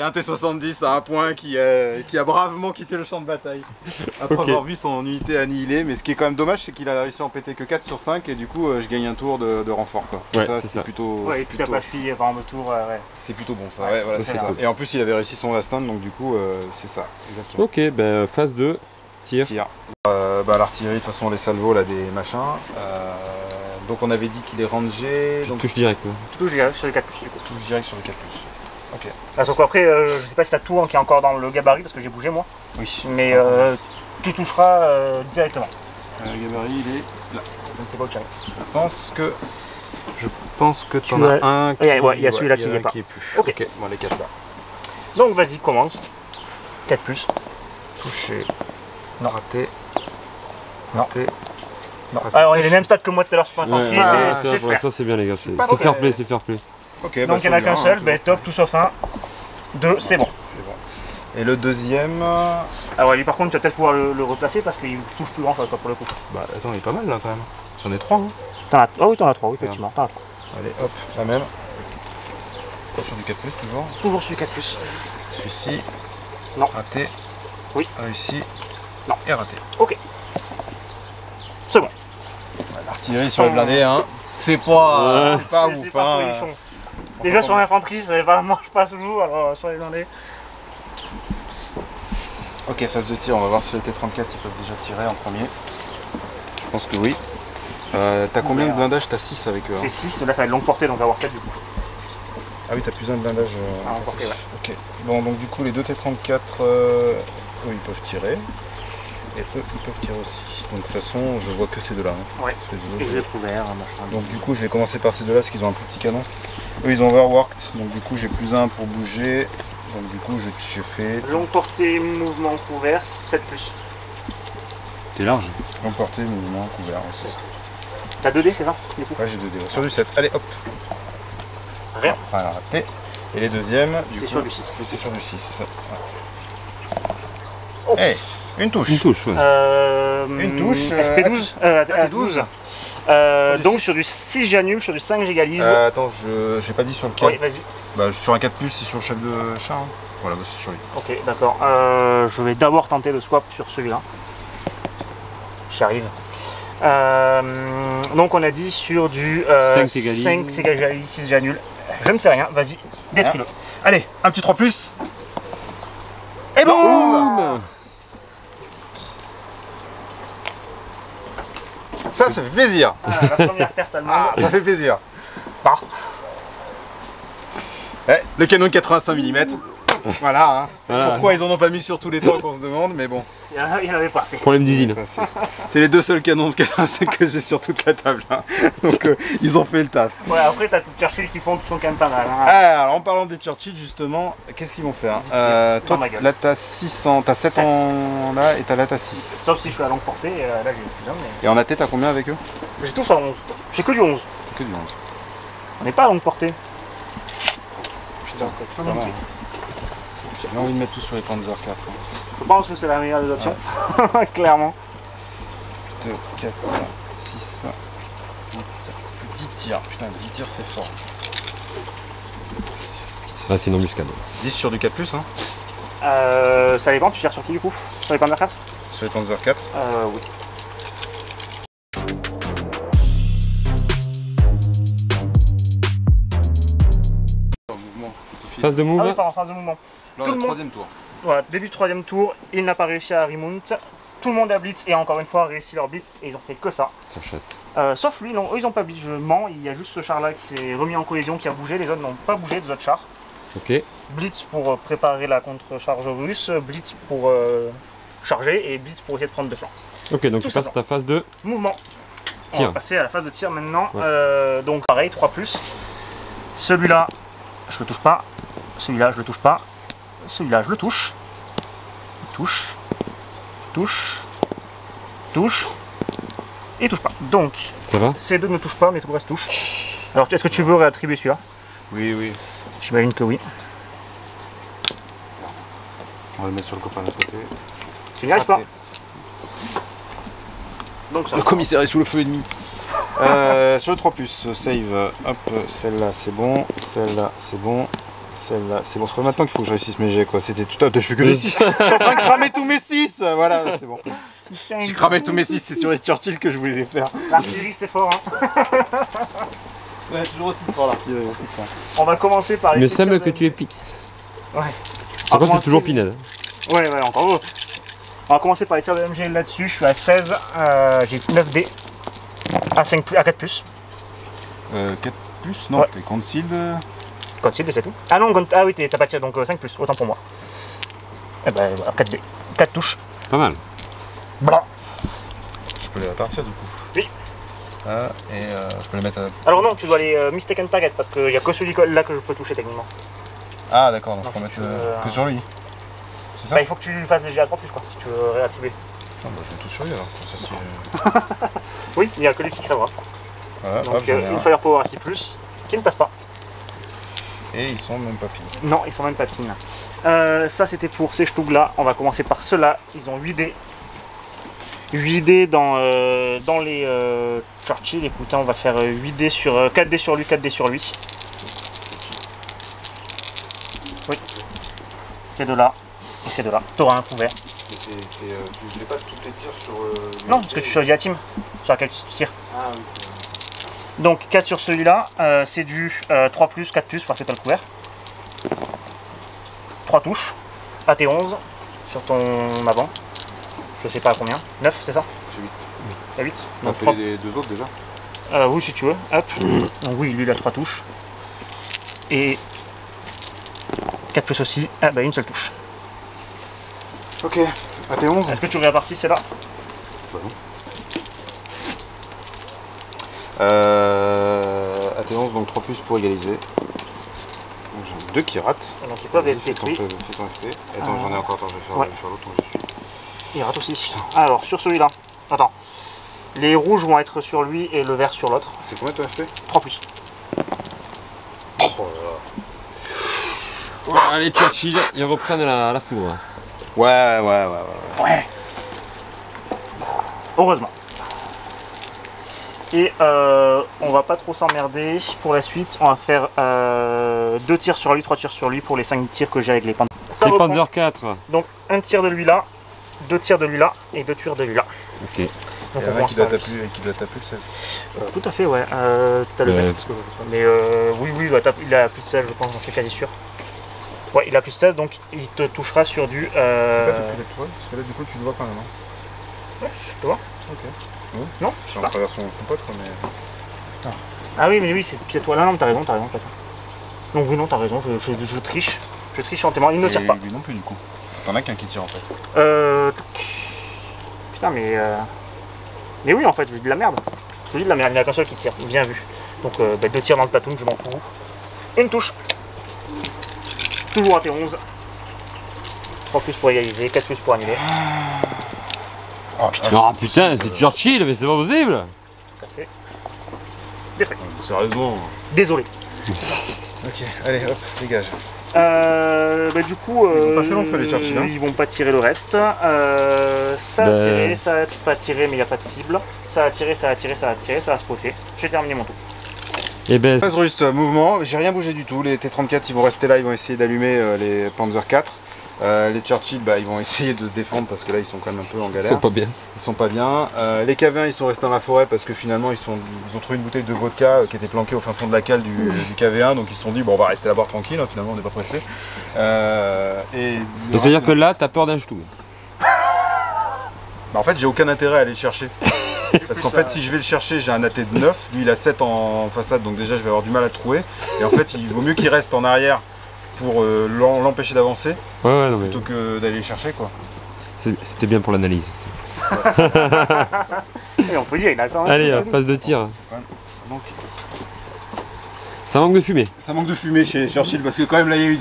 un T70 à un point qui a bravement quitté le champ de bataille après avoir vu son unité annihilée. Mais ce qui est quand même dommage, c'est qu'il a réussi à en péter que 4 sur 5 et du coup je gagne un tour de renfort quoi. Ouais, ça, c'est ça. Plutôt. Ouais, et puis t'as pas fui pendant le tour. Ouais. C'est plutôt bon ça. Ouais, Ouais, voilà, ça, c'est ça. Et en plus il avait réussi son last stand donc du coup c'est ça. Exactement. Ok, ben phase 2, tir. L'artillerie, de toute façon les salvos là des machins. Donc on avait dit qu'il est rangé. Tu Donc touches direct. Là. Tu touches direct sur le 4+. touche direct sur le 4+. Ok. Ah, sauf qu'après, je sais pas si t'as tout qui est encore dans le gabarit parce que j'ai bougé moi. Oui. Mais tu toucheras directement. Le gabarit il est là. Je ne sais pas où tu arrives. Je pense que Tu t'en as as- un qui... Ouais, il y a celui-là qui y est pas. plus. Ok. Bon les 4 là. Donc vas-y, commence. 4+. Touché. Non. Raté. Non. Raté. Non. Alors il est les mêmes stats que moi tout à l'heure sur l'infanterie, Ouais, c'est frère. ça c'est bien les gars, c'est pas fair mauvais. play, c'est fair play. Ok, Donc il n'y en a qu'un seul, ben top, tout sauf un. 2, c'est bon. C'est bon. Et le deuxième... Alors lui par contre tu vas peut-être pouvoir le replacer parce qu'il touche plus grand chose quoi, pour le coup. Bah attends, il est pas mal là quand même. J'en ai 3 hein. Oh oui t'en as 3, oui, effectivement. T'en as 3. Allez hop, la même. Sur du 4+, toujours. Toujours celui 4+. Celui-ci. Non. Raté. Oui. Réussi. Non. Et raté. Ok. C'est bon. L'artillerie sur les blindés, hein. C'est pas, Ouais. c'est pas C'est ouf. pas Hein. folichon. Déjà sur l'infanterie, ça marche pas toujours, alors sur les blindés. Ok, phase de tir, on va voir si le T34 ils peuvent déjà tirer en premier. Je pense que oui. T'as combien de blindages? T'as 6 avec eux. Hein. J'ai 6, là ça va être longue portée donc on va avoir 7 du coup. Ah oui, t'as plus un de blindage. Ah, en portée, ouais. Ok. Bon, donc du coup, les deux T34, eux, ils peuvent tirer. Et eux, ils peuvent tirer aussi. Donc de toute façon, je vois que ces deux-là. Hein. Ouais. Ces deux, Et je- j'ai couvert, machin. Donc du coup, je vais commencer par ces deux-là parce qu'ils ont un plus petit canon. Eux, ils ont overworked. Donc du coup, j'ai plus un pour bouger. Donc du coup, je fais Longue portée, mouvement couvert, 7+. T'es large. longue portée, mouvement, couvert. Ouais, c'est ça. T'as 2D c'est ça du coup? Ouais, j'ai 2 dés. Sur du 7. Allez, hop. Rien. Enfin, raté. Et les deuxièmes, du C'est coup, sur du 6. c'est sur du 6. Oh. Hey, une touche. Une touche, ouais. Une touche, FP12 FP12. donc sur du 6 j'annule, sur du 5 j'égalise. Attends, j'ai pas dit sur lequel. Oui, vas-y. Bah, sur un 4+, c'est sur le chef de char. Hein. Voilà, bah, c'est sur lui. Ok, d'accord. Je vais d'abord tenter de swap sur celui-là. J'y arrive. Donc on a dit sur du 5 s'égalise. 5 s'égalise, 6 j'annule. Je ne fais rien, vas-y, détruis-le. Allez, un petit 3+. Et boum. Boum. Ça fait plaisir. La première perte allemande. Ah, ça fait plaisir. Bah. Le canon de 85 mm. Voilà, hein. Voilà. Pourquoi ils en ont pas mis sur tous les temps qu'on se demande, mais bon. Il y en avait pas assez. Problème d'usine. C'est les deux seuls canons de 85 que j'ai sur toute la table. Hein. Donc ils ont fait le taf. Ouais, après t'as toutes Churchill qui sont quand même pas mal. Hein. Alors en parlant des Churchill justement, qu'est-ce qu'ils vont faire Dans Toi ma gueule. là t'as 600, t'as 7 en là et là t'as 6. Sauf si je suis à longue portée, là j'ai plus un, mais. Et en AT t'as combien avec eux? J'ai tous à 11. J'ai que du 11. Que du 11. On n'est pas à longue portée. Putain, Donc, pas mal. J'ai bien envie de mettre tout sur les Panzer 4. Hein. je pense que c'est la meilleure des options. Clairement. 2, 4, 6, 8, 10 tirs. Putain, 10 tirs c'est fort. Là, c'est une embuscade. 10 sur du 4+, hein. Ça dépend, tu tires sur qui du coup? Sur les Panzer 4? Sur les Panzer 4. Oui. Mouvement. Phase de Ah oui, move. par en phase de mouvement. Là, tout on le a monde. troisième tour. Voilà, début du troisième tour, il n'a pas réussi à remount. Tout le monde a blitz et encore une fois réussi leur blitz et ils ont fait que ça. Ça chatte. Sauf lui, non, eux ils ont pas blitz, je mens, il y a juste ce char là qui s'est remis en cohésion, qui a bougé, les autres n'ont pas bougé des autres chars. Ok. Blitz pour préparer la contre-charge russe, blitz pour charger et blitz pour essayer de prendre des plans. Ok, donc Tout tu passes simplement. ta phase de Mouvement. On tir. va passer à la phase de tir maintenant. Ouais. Donc pareil, 3+. Celui-là, je le touche pas. Celui-là, je le touche pas. Celui-là, je le touche. Touche. Touche. Touche. Et touche pas. Donc, Ça va? ces deux ne touchent pas, mais tout le reste touche. Alors, est-ce que tu veux réattribuer celui-là? Oui, oui. J'imagine que oui. On va le mettre sur le copain d'à côté. Tu n'y arrives pas. Donc ça. Le commissaire est sous le feu ennemi. Sur le 3+, save, hop, celle-là c'est bon. Celle-là, c'est bon. Celle-là, c'est bon. C'est pas maintenant qu'il faut que je réussisse mes jets, quoi. C'était tout à... Je fais que des 6. Je suis en train de cramer tous mes 6. Voilà, c'est bon. Je cramais tous mes 6, c'est sur les Churchill que je voulais les faire. L'artillerie, c'est fort, hein. Ouais, toujours aussi fort l'artillerie. On va commencer par les Il me tirs semble de- que tu es pit. Ouais. Par contre, commencer- t'es toujours pinade. Ouais, encore heureux. On va commencer par les tirs de MG là-dessus. Je suis à 16. J'ai 9 dés. À 5 plus, à 4 plus. 4 plus. Non, Ouais. t'es concealed. Concealed, c'est tout. Ah non, ah oui, t'as pas tiré, donc 5 plus. Autant pour moi. Eh ben, voilà, 4 dés. 4 touches. Pas mal. Blanc. Je peux les répartir du coup. Oui. Ah, et je peux les mettre à... Alors non, tu dois les mistaken target parce qu'il n'y a que celui-là que je peux toucher techniquement. Ah d'accord, donc je Non, peux si mettre tu veux, que sur lui. C'est ça? Bah, il faut que tu fasses des G à 3 plus quoi, si tu veux réactiver. Ah, bah, je mets tout sur lui alors. Comme ça, si je... Oui, il n'y a que lui qui crèvera. Voilà, hop, Donc j'en ai une un. firepower à 6 plus, qui ne passe pas. Et ils sont même pas pile. Non, ils sont même pas pines. Ça c'était pour ces Stug là. On va commencer par ceux-là. Ils ont 8 dés. 8 dés dans les Churchill. Écoutez, on va faire 8 dés sur 4 dés sur lui, 4 dés sur lui. Oui. Ces deux-là. Et ces deux-là. T'auras un couvert. Tu fais pas tous tes tirs sur... Non, parce que tu choisis la team sur laquelle tu tires. Ah oui, c'est... Donc 4 sur celui-là. C'est du 3 plus, 4 plus parce que t'as le couvert. 3 touches. AT11 sur ton avant. Je sais pas à combien. 9, c'est ça? J'ai 8. T'as 8. On Donc fait 3. les deux autres déjà? Oui, si tu veux. Hop. Donc oui, lui il a 3 touches. Et 4 plus aussi. Ah bah une seule touche. Ok, AT11. Est-ce que tu répartis c'est là? AT11, donc 3 plus pour égaliser. Donc j'en ai 2 qui ratent. Donc ils peuvent être Fais ton détruits. FP. Attends, j'en ai encore, attends, je vais faire, Ouais. je vais faire l'autre. Je suis... Il rate aussi. Alors sur celui-là. Attends. Les rouges vont être sur lui et le vert sur l'autre. C'est combien ton FP? 3 plus. Oh là là. Allez, Churchill, ils reprennent la foudre. Ouais. Heureusement. Et on va pas trop s'emmerder. Pour la suite, on va faire 2 tirs sur lui, 3 tirs sur lui pour les 5 tirs que j'ai avec les Panzers. Ça C'est reprend. Panzer 4. Donc un tir de lui là, 2 tirs de lui là et 2 tirs de lui là. Ok. Donc Il y on en a commence qui doit par taper lui. plus de 16. Tout à fait, ouais. T'as le Ouais. mec, parce que- mais oui, bah, il a plus de 16, je pense, j'en suis quasi sûr. Ouais, il a plus de 16, donc il te touchera sur du. C'est pas depuis toi? Parce que là du coup tu le vois quand même. Hein. Ouais, je te vois. Ok. Non, Je suis en travers son pote quoi, mais... Ah oui, mais oui, c'est pied toi là, non, t'as raison, Platin. Donc oui, non, t'as raison, je triche. Je triche en témoin, il ne tire pas. Lui non plus du coup. T'en as qu'un qui tire en fait. Putain, mais oui, en fait, je dis de la merde. Je dis de la merde, il n'y en a qu'un seul qui tire, bien vu. Donc 2 tirs dans le platoon, je m'en fous. Une touche. Toujours à T11. 3 plus pour égaliser, 4 plus pour annuler. Oh Oh putain, c'est Churchill, mais c'est pas possible. Cassé. Sérieusement. Désolé. Ok, allez hop, dégage. Du coup, Ils vont pas faire long feu, les Churchill, hein. ils vont pas tirer le reste. Ça a Ben. tiré, ça a pas tiré, mais il n'y a pas de cible. Ça a tiré, ça a tiré, ça a tiré, ça a spoté. J'ai terminé mon tour. Et ben, Phase russe, mouvement, j'ai rien bougé du tout. Les T-34 ils vont rester là, ils vont essayer d'allumer les Panzer 4. Les Churchill ils vont essayer de se défendre parce que là ils sont quand même un peu en galère. pas bien. Ils sont pas bien. Les K20 ils sont restés dans la forêt parce que finalement ils ont trouvé une bouteille de vodka qui était planquée au fin fond de la cale du KV1, donc ils se sont dit bon on va rester là-bas tranquille, hein, finalement on n'est pas pressé. Donc c'est-à-dire que là, t'as peur d'un Stug. Bah, en fait j'ai aucun intérêt à aller le chercher. Parce qu'en fait si je vais le chercher j'ai un AT de 9, lui il a 7 en façade donc déjà je vais avoir du mal à le trouver. Et en fait il vaut mieux qu'il reste en arrière pour l'empêcher d'avancer Ouais, non mais plutôt que d'aller le chercher quoi. c'était bien pour l'analyse. Et on peut dire, il a quand même. Allez, phase de tir. Donc, Ça manque de fumée. ça manque de fumée chez Churchill parce que quand même là il y a eu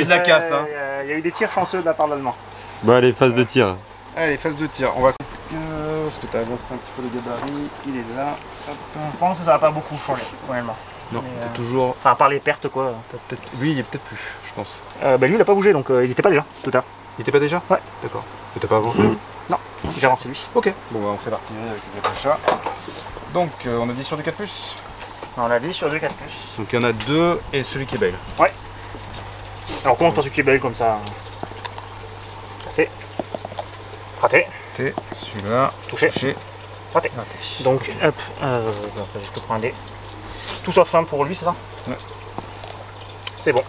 de la casse. Hein. Il y a eu des tirs chanceux de la part de l'allemand. Bon allez, phase de tir. Allez, phase de tir. On va. Est-ce que tu as avancé un petit peu le gabarit? Il est là. Hop. Je pense que ça va pas beaucoup changer, honnêtement. Non, Mais, t'es toujours. Enfin, à part les pertes, quoi. Peut-être. Oui, il est peut-être plus, je pense. Lui, il a pas bougé, donc il était pas déjà, tout à l'heure. Il était pas déjà? Ouais. D'accord. Mais t'as pas avancé? Non, j'ai avancé lui. Ok. Bon, bah, on fait l'artillerie avec le chat. Donc, on a dit sur du 4+. On l'a dit sur 2 4+. Donc il y en a 2 et celui qui est belle. Ouais. Alors comment celui qui est belle comme ça? Cassé. Raté. Celui-là. Touché. Raté. Donc hop, je te prends un dé. Tout sauf 1 pour lui, c'est ça? Ouais. C'est bon.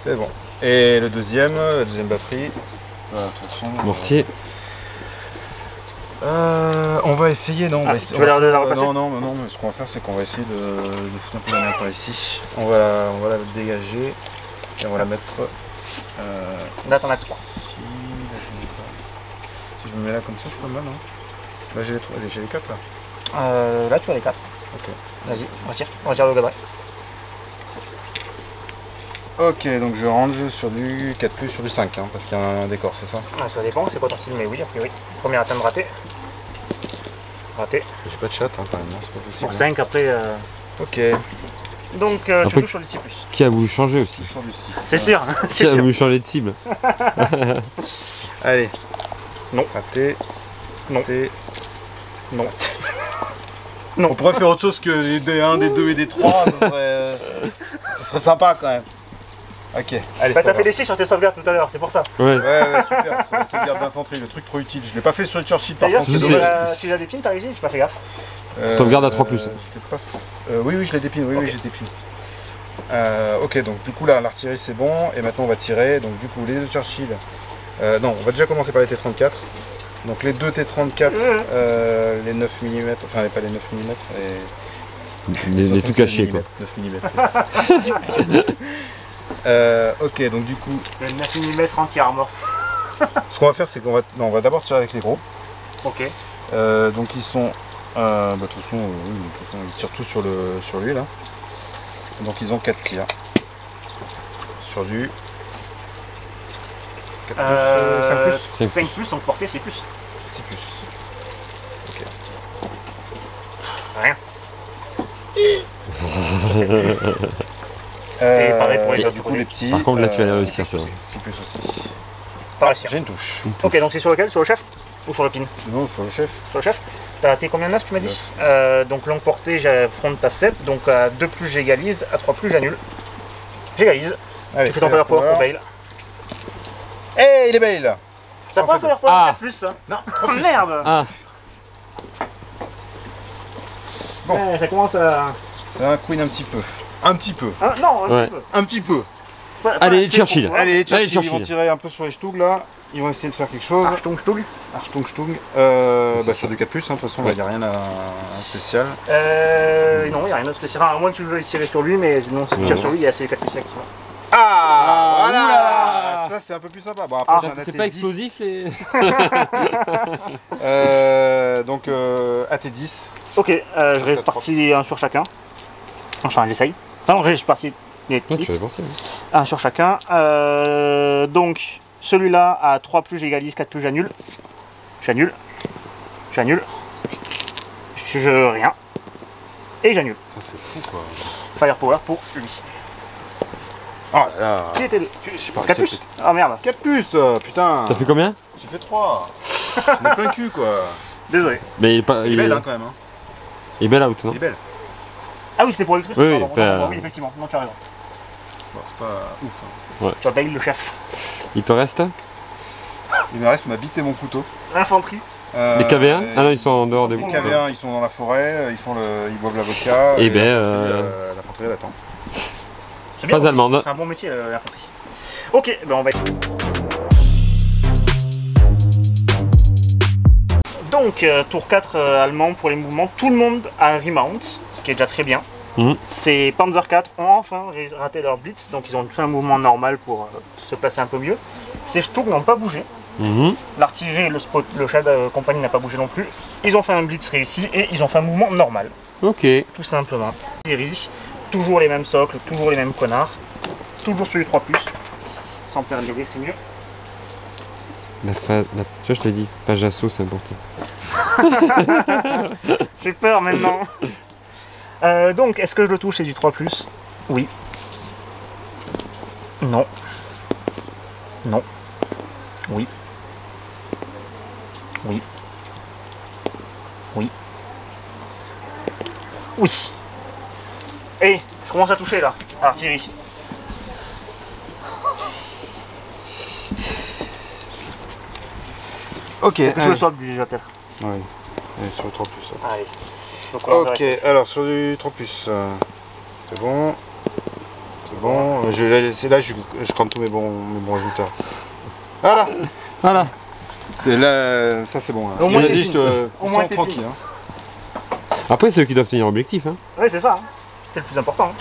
C'est bon. Et le deuxième, la deuxième batterie. Voilà, de toute façon. Mortier. On va essayer, non? Tu vas la repasser? Non, mais ce qu'on va faire, c'est qu'on va essayer de foutre un peu la merde par ici. On va la dégager et on va la mettre. Là, t'en as 3. Si je me mets là comme ça, je suis pas mal, non? Là, j'ai les 4 là. Là, tu as les 4. Ok. Vas-y, on retire le gabarit. Ok, donc je range sur du 4+, sur du 5, hein, parce qu'il y a un décor, c'est ça? Ça dépend, c'est quoi ton style, mais oui, a priori. Premier atteinte raté. Raté. J'ai pas de chat hein, quand même, c'est pas possible. Pour 5 après. Ok, Donc tu Après, touches sur du 6+. Qui a voulu changer aussi? sur du 6. C'est sûr, Qui c'est a sûr. voulu changer de cible? Allez. Non. Raté. Non. Raté. Non. On pourrait faire autre chose que des 1, des 2 et des 3, ça serait sympa quand même. Ok, allez, Bah, t'as fait des 6 sur tes sauvegardes tout à l'heure, c'est pour ça. Ouais. Ouais, super, sur la sauvegarde d'infanterie, le truc trop utile. Je l'ai pas fait sur le Churchill par D'ailleurs, contre, si c'est tu dommage. l'as des pins, t'as réussi, j'ai pas fait gaffe. Sauvegarde à 3+. Je l'ai pas fait. Oui, je l'ai dépine, oui, j'ai dépine. Ok, donc du coup là, l'artillerie c'est bon, et maintenant on va tirer. Donc du coup, les 2 Churchill. Non, on va déjà commencer par les T34. Donc les 2 T34, les 9 mm, enfin pas les 9 mm, Les tout cachés quoi. 9 mm. Ok, donc du coup, Le 9 mm anti-armor. ce qu'on va faire, c'est qu'on va, on va d'abord tirer avec les gros. Ok. Donc ils sont, de toute façon, ils tirent tous sur lui là. Donc ils ont 4 tirs sur du 4+, 5+, 5+, donc portée, c'est plus. 6+. Ok. Rien. Et pareil pour les autres du coup les petits. Par contre là tu vas réussir sur. 6+ aussi. Pas réussir. J'ai une touche. Ok, donc c'est sur lequel? Sur le chef? Ou sur le pin? Non, sur le chef. Sur le chef. T'as tes combien de 9 tu m'as dit? Donc longue portée, j'affronte à 7, donc à 2+, j'égalise, à 3+, j'annule. J'égalise. Allez, Tu fais ton fire power pour bail. Hey, il est bail. T'as pas un fire power Ah. 4+, ça? Non. Oh merde. Ah, Bon. Ouais, ça commence à... C'est un queen un petit peu. Un petit peu. Ah, non, un Ouais. petit peu. Un petit peu. Pas- Allez, c'est Churchill. pour moi. Allez, Churchill, ils Churchill. vont tirer un peu sur les stougs là. Ils vont essayer de faire quelque chose. Archtung, Stug. Archtung, Stug. Sur du 4+, de toute façon, là, il n'y a rien à spécial. Non, il n'y a rien de spécial. À moins que tu veux tirer sur lui, mais non, si tu tires sur lui, il y a ces 4+, activement. Ah, voilà. oula. Ça, c'est un peu plus sympa. Bon, après, j'ai un c'est AT10. pas explosif les. Donc, AT10. Ok, je répartis un sur chacun. Enfin, j'essaye. Enfin, non, je répartis les Ouais, tu hits. vas partir. Un sur chacun. Donc, celui-là à 3+, j'égalise, 4+, j'annule. J'annule. J'annule. Je rien. Et j'annule. Ça, c'est fou quoi. Firepower pour lui. Oh là là. Qui était le. pas 4+? réussi Ah merde. 4+, putain. T'as fait combien? J'ai fait 3. J'en ai plein le cul quoi. Désolé. Mais il est pas. Il est belle hein, quand même. Hein. Il est belle out, non? Il est belle. Ah oui, c'était pour le truc. Oui, Pardon, enfin, pardon, oui, effectivement. Non, tu as raison. Bon, c'est pas ouf. Hein. Tu as payé le chef. Il te reste? Il me reste ma bite et mon couteau. L'infanterie. Les KV1? Ah non, ils sont en dehors des. Les KV1, ils sont dans la forêt, ils boivent la vodka. Eh ben, l'infanterie, elle attend. C'est bien, Phase allemande. C'est un bon métier, l'infanterie. Ok, ben on va. Donc, tour 4 allemand pour les mouvements. Tout le monde a un remount, ce qui est déjà très bien. Mhm. Ces Panzer 4 ont enfin raté leur blitz, donc ils ont fait un mouvement normal pour se placer un peu mieux. Ces Sturm n'ont pas bougé. Mhm. L'artillerie et le chef de compagnie n'a pas bougé non plus. Ils ont fait un blitz réussi et ils ont fait un mouvement normal, Ok. tout simplement. Artillerie, toujours les mêmes socles, toujours les mêmes connards, toujours sur les 3+, sans perdre les dés, c'est mieux. Tu vois, je te l'ai dit, page d'assaut, c'est important. J'ai peur maintenant. Donc, est-ce que je le touche, c'est du 3+? Oui. Non. Non. Oui. Oui. Oui. Oui. Hey, je commence à toucher là, à l'artillerie. Ok. Est-ce que je le swap déjà peut-être? Oui. Et sur le 3 plus. Allez. Donc, Ok, alors sur du 3 plus. C'est bon. C'est bon. Je l'ai laissé là, je crame tous mes bons résultats. Voilà. Voilà. C'est là, ça c'est bon. Là. Au moins, t'es juste au moins, t'es tranquille. Hein. Après, c'est eux qui doivent tenir l'objectif. Hein. Oui, c'est ça. Hein. C'est le plus important.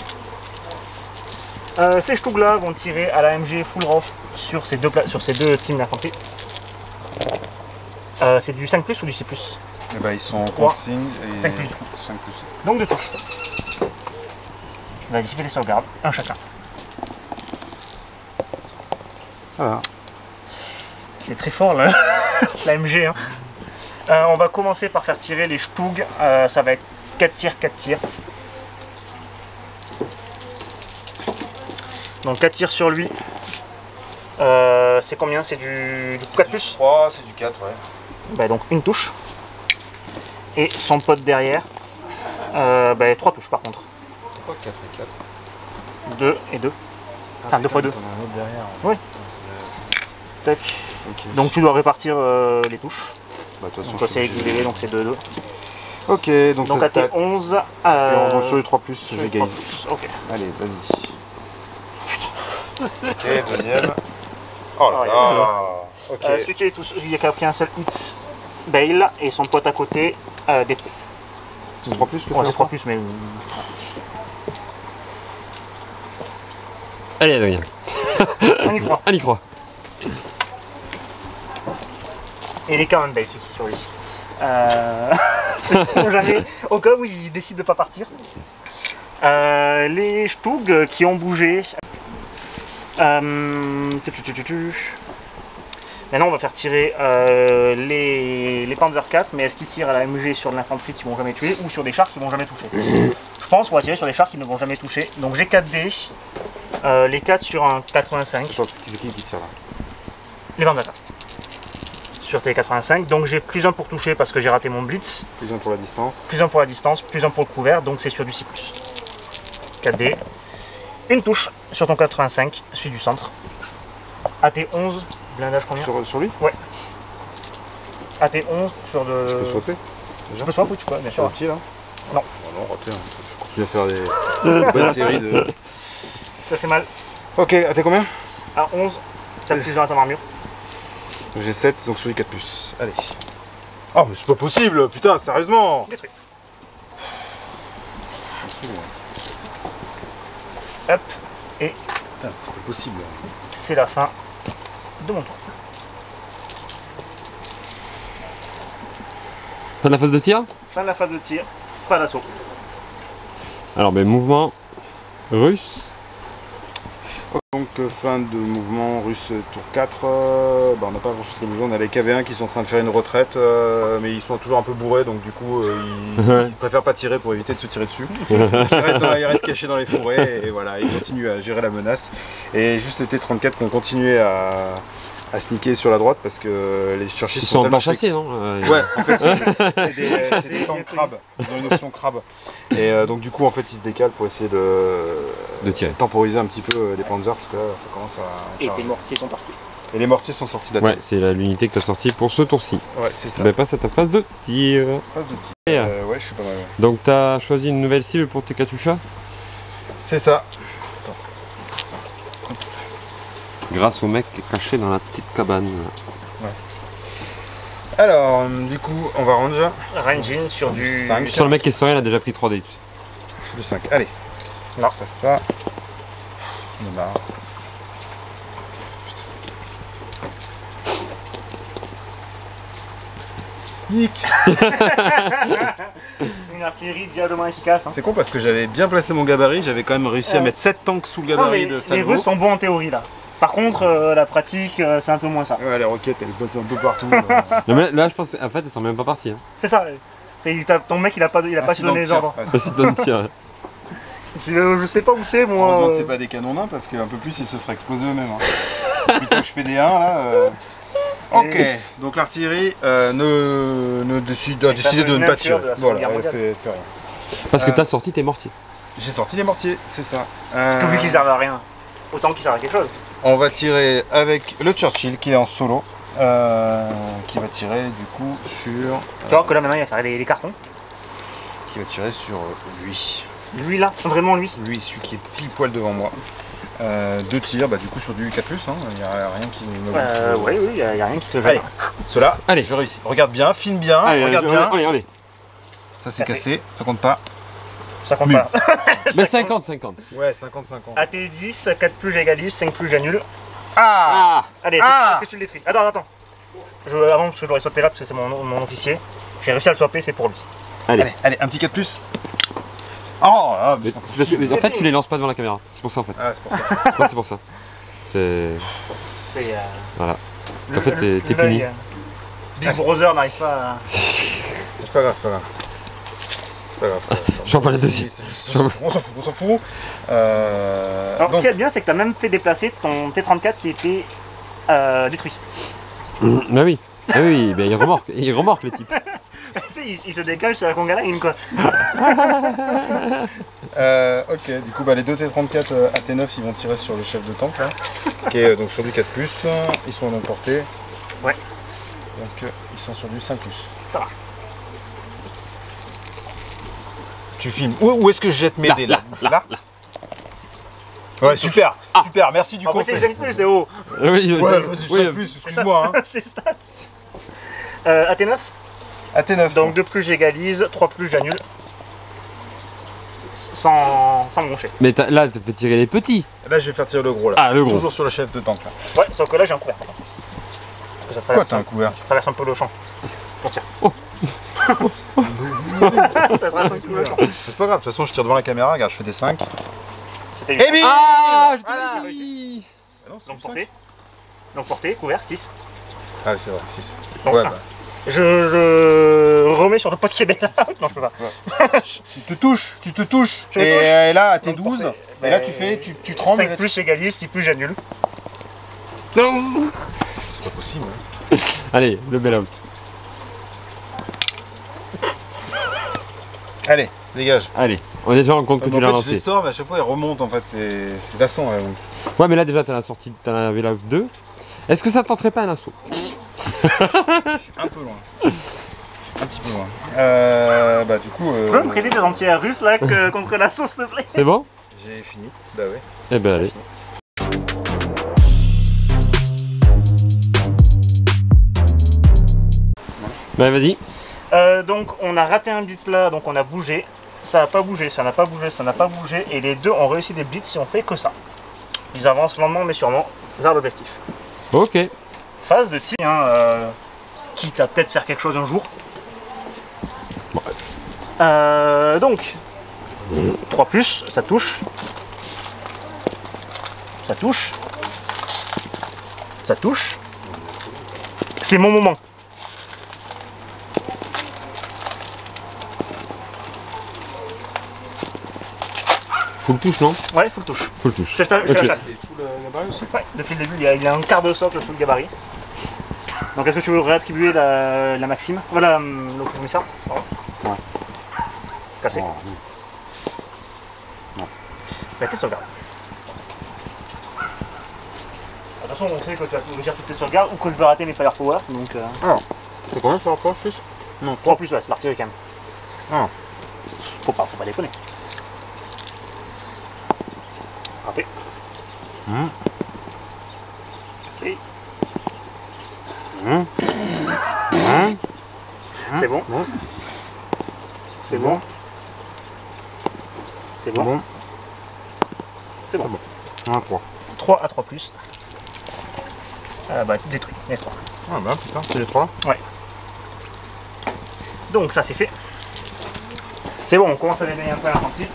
Ces Stug là vont tirer à l'AMG full ROF sur ces deux teams d'infanterie. C'est du 5 plus ou du 6 plus? Et bah, ils sont en 3, consigne. Et 5 plus. 5 plus. Donc 2 touches. Vas-y, fais les sauvegardes, un chacun. Voilà. C'est très fort là, l'AMG. Hein. On va commencer par faire tirer les Stug. Ça va être 4 tirs, 4 tirs. Donc 4 tirs sur lui. C'est combien? C'est du 4 plus? 3, c'est du 4, ouais. Bah, donc une touche. Et son pote derrière. 3 touches par contre. Pourquoi 4 et 4? 2 et 2. Enfin 2 fois 2. On a un autre derrière. Oui. Tac. Ok. Donc tu dois répartir les touches. Bah, de toute façon, Donc c'est équilibré, donc c'est 2-2. Ok, Donc à tes 11. Et on va sur les 3 plus, sur je les gagne. 3 plus. Ok. Allez, vas-y. Ok, deuxième. Oh là là. Ok. Celui qui a pris un seul hit, bail, et son pote à côté détruit. C'est 3 plus que Ouais, c'est 3 plus, mais. Allez, Adrien. On y croit. On y croit. Et il est quand même bail sur lui. C'est jamais. Au cas où il décide de pas partir. Les Stug qui ont bougé. Maintenant on va faire tirer les Panzer 4, mais est-ce qu'ils tirent à la MG sur de l'infanterie qui vont jamais tuer ou sur des chars qui vont jamais toucher? Je pense qu'on va tirer sur des chars qui ne vont jamais toucher. Donc j'ai 4 dés, les 4 sur un 85. Attends, c'est qui tire là? Les Panzer 4. Sur tes 85, donc j'ai plus 1 pour toucher parce que j'ai raté mon blitz. Plus 1 pour la distance. Plus 1 pour la distance, plus 1 pour le couvert, donc c'est sur du 6+. 4 dés. Une touche sur ton 85, celui du centre. AT11, blindage combien? Sur lui? Ouais. AT11 sur de. Je peux swapper déjà? Je peux swap, oui, tu peux, bien sûr. Sur le petit là? Non. Oh non, raté. Je continue à faire des bonnes séries de. Ça fait mal. Ok, à t'es combien? À 11, t'as plus dans ton armure. Donc j'ai 7, donc sur les 4 plus. Allez. Oh, mais c'est pas possible, putain, sérieusement! Détruit. Ça me saoule. Hop, Putain, c'est pas possible. c'est la fin de mon tour. Fin de la phase de tir. Fin de la phase de tir, pas d'assaut. Alors, mouvement russe. Donc fin de mouvement russe tour 4, on n'a pas grand chose comme jeu, on a les KV1 qui sont en train de faire une retraite, mais ils sont toujours un peu bourrés, donc du coup ils préfèrent pas tirer pour éviter de se tirer dessus. Ils restent cachés dans les forêts et voilà, ils continuent à gérer la menace. Et juste les T-34 qui ont continué à sneaker sur la droite parce que les cherchistes Ils sont tellement pas chassés, non Ouais, en fait c'est des tanks crabes, ils ont une option crabe. Et donc du coup en fait ils se décalent pour essayer de tirer. temporiser un petit peu les Panzers parce que là ça commence à Et charger. tes mortiers sont partis. Et les mortiers sont sortis de la Ouais, tête. c'est l'unité que tu as sortie pour ce tour-ci. Ouais, c'est ça. Passe à ta phase de tir. Passe de tir. Et, Ouais, je suis pas mal. Ouais. Donc, tu as choisi une nouvelle cible pour tes Katyusha C'est ça. grâce au mec caché dans la petite cabane. Alors, du coup, on va range. Ranging sur du 5. Sur le mec qui est serein, il a déjà pris 3D. Du 5. Allez. Non. Passe pas. On est marre. Nick. Une artillerie diablement efficace. Hein. C'est con parce que j'avais bien placé mon gabarit, j'avais quand même réussi à mettre 7 tanks sous le Non, gabarit mais de les Salvo. Russes sont bons en théorie là. Par contre, la pratique, c'est un peu moins ça. Ouais, les roquettes, elles passent un peu partout. Non, mais là, je pense qu'en fait, ils sont même pas partis. Hein. C'est ça. Ton mec, il a pas su donner les ordres. Ça, c'est un tir. Je sais pas où c'est, moi. Heureusement que c'est pas des canons nains parce qu'un peu plus ils se seraient explosés eux-mêmes. Hein. Plutôt que je fais des 1 là. Ok, donc l'artillerie a décidé de ne pas tirer. nature de la Seconde Voilà, Guerre elle mondiale. fait rien. Parce que tu as sorti tes mortiers. J'ai sorti les mortiers, c'est ça. Parce que vu qu'ils servent à rien, autant qu'ils servent à quelque chose. On va tirer avec le Churchill qui est en solo. Qui va tirer du coup sur... Tu vois que là maintenant il va faire les cartons. Qui va tirer sur lui. Lui là, vraiment lui. Lui, celui qui est pile poil devant moi. 2 tirs, bah du coup sur du 4+, hein, il n'y a rien qui m'oblige. Oui, il n'y a rien qui te gêne. Allez, cela, Allez. je réussis. Regarde bien, filme bien, Allez, regarde bien. allez. Ça c'est Cassé. cassé, ça compte pas. Ça compte Nul. pas. Mais 50-50. Ouais, 50-50. À tes 10, 4 plus j'égalise, 5 plus j'annule. Ah, Allez, Ah. est-ce que tu le détruis? Attends. Avant, parce que j'aurais sauté là, parce que c'est mon officier. J'ai réussi à le swapper, c'est pour lui. Allez. allez, un petit 4+. Oh, ah, Mais, mais en fait, tu les lances pas devant la caméra. C'est pour ça en fait. Ah, c'est pour ça. Ouais, c'est pour ça. C'est. C'est. Voilà. En fait, t'es puni. Big Brother n'arrive pas à. C'est pas grave, c'est pas grave. C'est pas grave. J'en parle dessus. On s'en fout. Alors, ce Donc, qui est bien, c'est que tu as même fait déplacer ton T34 qui était détruit. Bah oui. Ah oui, bah, il remorque le type. Tu sais, il se décale sur la conga line quoi. ok, du coup, bah, les deux T34 AT9 ils vont tirer sur le chef de tank là, qui est donc sur du 4+, ils sont à longue portée. Ouais. Donc ils sont sur du 5+. Ça va. Tu filmes. Où est-ce que je jette mes dés là, Ouais, super, super, merci du Après, c'est conseil. 5+, c'est haut. Oui, Ouais, vas-y, 5+, excuse-moi. Hein. C'est stats. AT9, AT9. donc 2 plus j'égalise, 3 plus j'annule. Sans me goncher. Mais là, tu peux tirer les petits. Là, je vais faire tirer le gros là. Ah, le gros. Toujours sur le chef de tank là. Ouais, sauf que là j'ai un couvert. Parce que ça Quoi, traverse t'as un couvert? Ça traverse un peu le champ. On tire. Oh. Ça traverse un peu le champ. C'est pas grave, de toute façon, je tire devant la caméra, regarde, je fais des 5. C'était Et bim Ah, je Voilà. t'ai dit. Ah non, c'est Donc du 5. portée. Donc portée, couvert, 6. Ah, c'est vrai, 6. Donc, Ouais, un. bah. Je remets sur le pot qui est là. Non, je peux pas. Tu te touches. Je me Et touche. là, t'es Donc, 12. portée. Et là, tu fais, tu trembles. et 5 là, plus j'égalise, 6 plus j'annule. Non. C'est pas possible. Allez, le bel out. Allez, dégage. Allez, on est déjà en compte que En tu l'as fait, je les lancé. sors, mais à chaque fois, ils remontent. En fait, c'est lassant. Donc. Ouais, mais là déjà, t'en as sorti, t'en avais là 2. Est-ce que ça tenterait pas un assaut? Je suis un peu loin. Un petit peu loin. Bah, du coup. Tu peux me prêter des entiers russes là contre la sauce, s'il te plaît? C'est bon? J'ai fini. Bah, ouais. Eh ben allez. Bah vas-y. Donc on a raté un blitz là, donc on a bougé. Ça n'a pas bougé, ça n'a pas bougé, ça n'a pas bougé. Et les deux ont réussi des blitz si on fait que ça. Ils avancent lentement mais sûrement vers l'objectif. Ok. Phase de tir, hein, quitte à peut-être faire quelque chose un jour. Donc 3+, ça touche. Ça touche. Ça touche. C'est mon moment. Full touche, non? Ouais, faut le touche. Full touche. C'est la Ok. chasse. Ouais, depuis le début, il y a un quart de socle sous le gabarit. Donc est-ce que tu veux réattribuer la maxime? Voilà, le commissaire. Ouais. Cassé. Oh, Bah, tes sauvegardes. Attention, on sait que tu vas ouvrir toutes tes sauvegardes ou que je vais rater mes firepower. Donc c'est combien par rapport plus? Non, 3+, ouais, c'est l'artillerie quand même. Ah. Faut pas déconner. Raté. Cassé. C'est bon. C'est bon. C'est bon. C'est bon. 3 à 3+. Bah, détruit, n'est-ce pas? Ah bah putain, c'est les 3. Ouais. Donc ça c'est fait. C'est bon, on commence à dégainer un peu l'infanterie.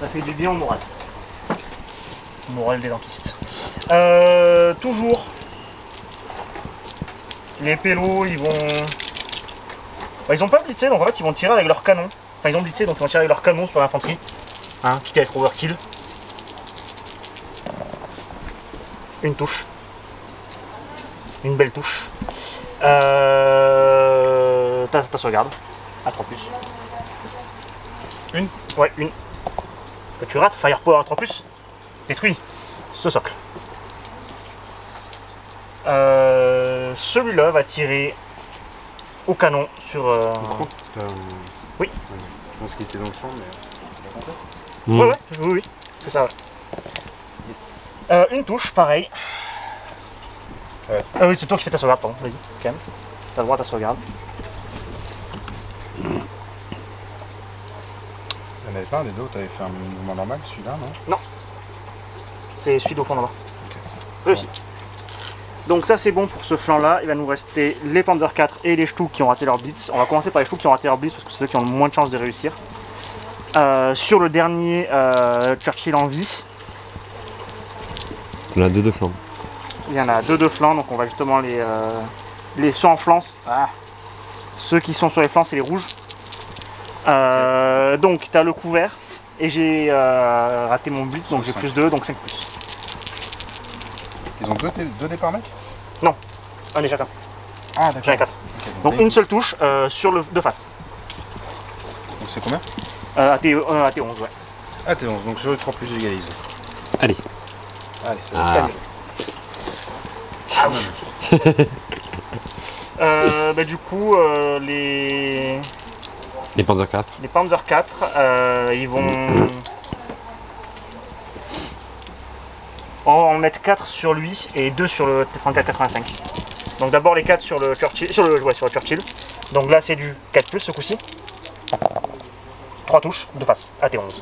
Ça fait du bien au moral. Moral des dentistes. Toujours. Les pélos, ils vont... Bah, ils ont pas blitzé, donc en fait ils vont tirer avec leur canon. Enfin ils ont blitzé, donc ils vont tirer avec leur canon sur l'infanterie. Hein, quitte à être overkill. Une touche. Une belle touche. Ta sauvegarde. À 3+. Une? Ouais, une. Tu rates, Firepower 3+, détruit ce socle. Celui-là va tirer au canon sur... Oui. Je pense qu'il était dans le champ, mais... Ouais, oui, c'est ça. Ouais. Une touche, pareil. Ouais. Oui, c'est toi qui fais ta sauvegarde, pardon. Vas-y, calme. T'as le droit à ta sauvegarde. Il n'y en avait pas un des deux, t'avais fait un mouvement normal, celui-là, non? C'est celui d'au fond là-bas. Ok. Réussi. Donc ça c'est bon pour ce flanc-là. Il va nous rester les Panzer 4 et les Stuck qui ont raté leur blitz. On va commencer par les Stuck qui ont raté leur blitz parce que c'est ceux qui ont le moins de chances de réussir. Sur le dernier Churchill en vie, On a deux de flanc. il y en a deux de flanc, donc on va justement les ceux en flanc. Ceux qui sont sur les flancs, c'est les rouges. Donc tu as le couvert et j'ai raté mon blitz, donc j'ai plus 2, donc 5+. Ils ont deux départs, mec? Un et chacun. Ah, J'en ai d'accord. 4. Okay, Donc une seule touche sur le de face. Donc c'est combien? AT11, ouais. Ah, t'es 11, donc sur le 3+, j'égalise. Allez. Allez, c'est Ah. Bah, du coup, les Panzer 4. Panzer 4, ils vont... On va en mettre 4 sur lui et 2 sur le T-34-85. Donc d'abord les 4 sur le Churchill, sur le Churchill. Donc là c'est du 4+, ce coup-ci. 3 touches de face, AT11.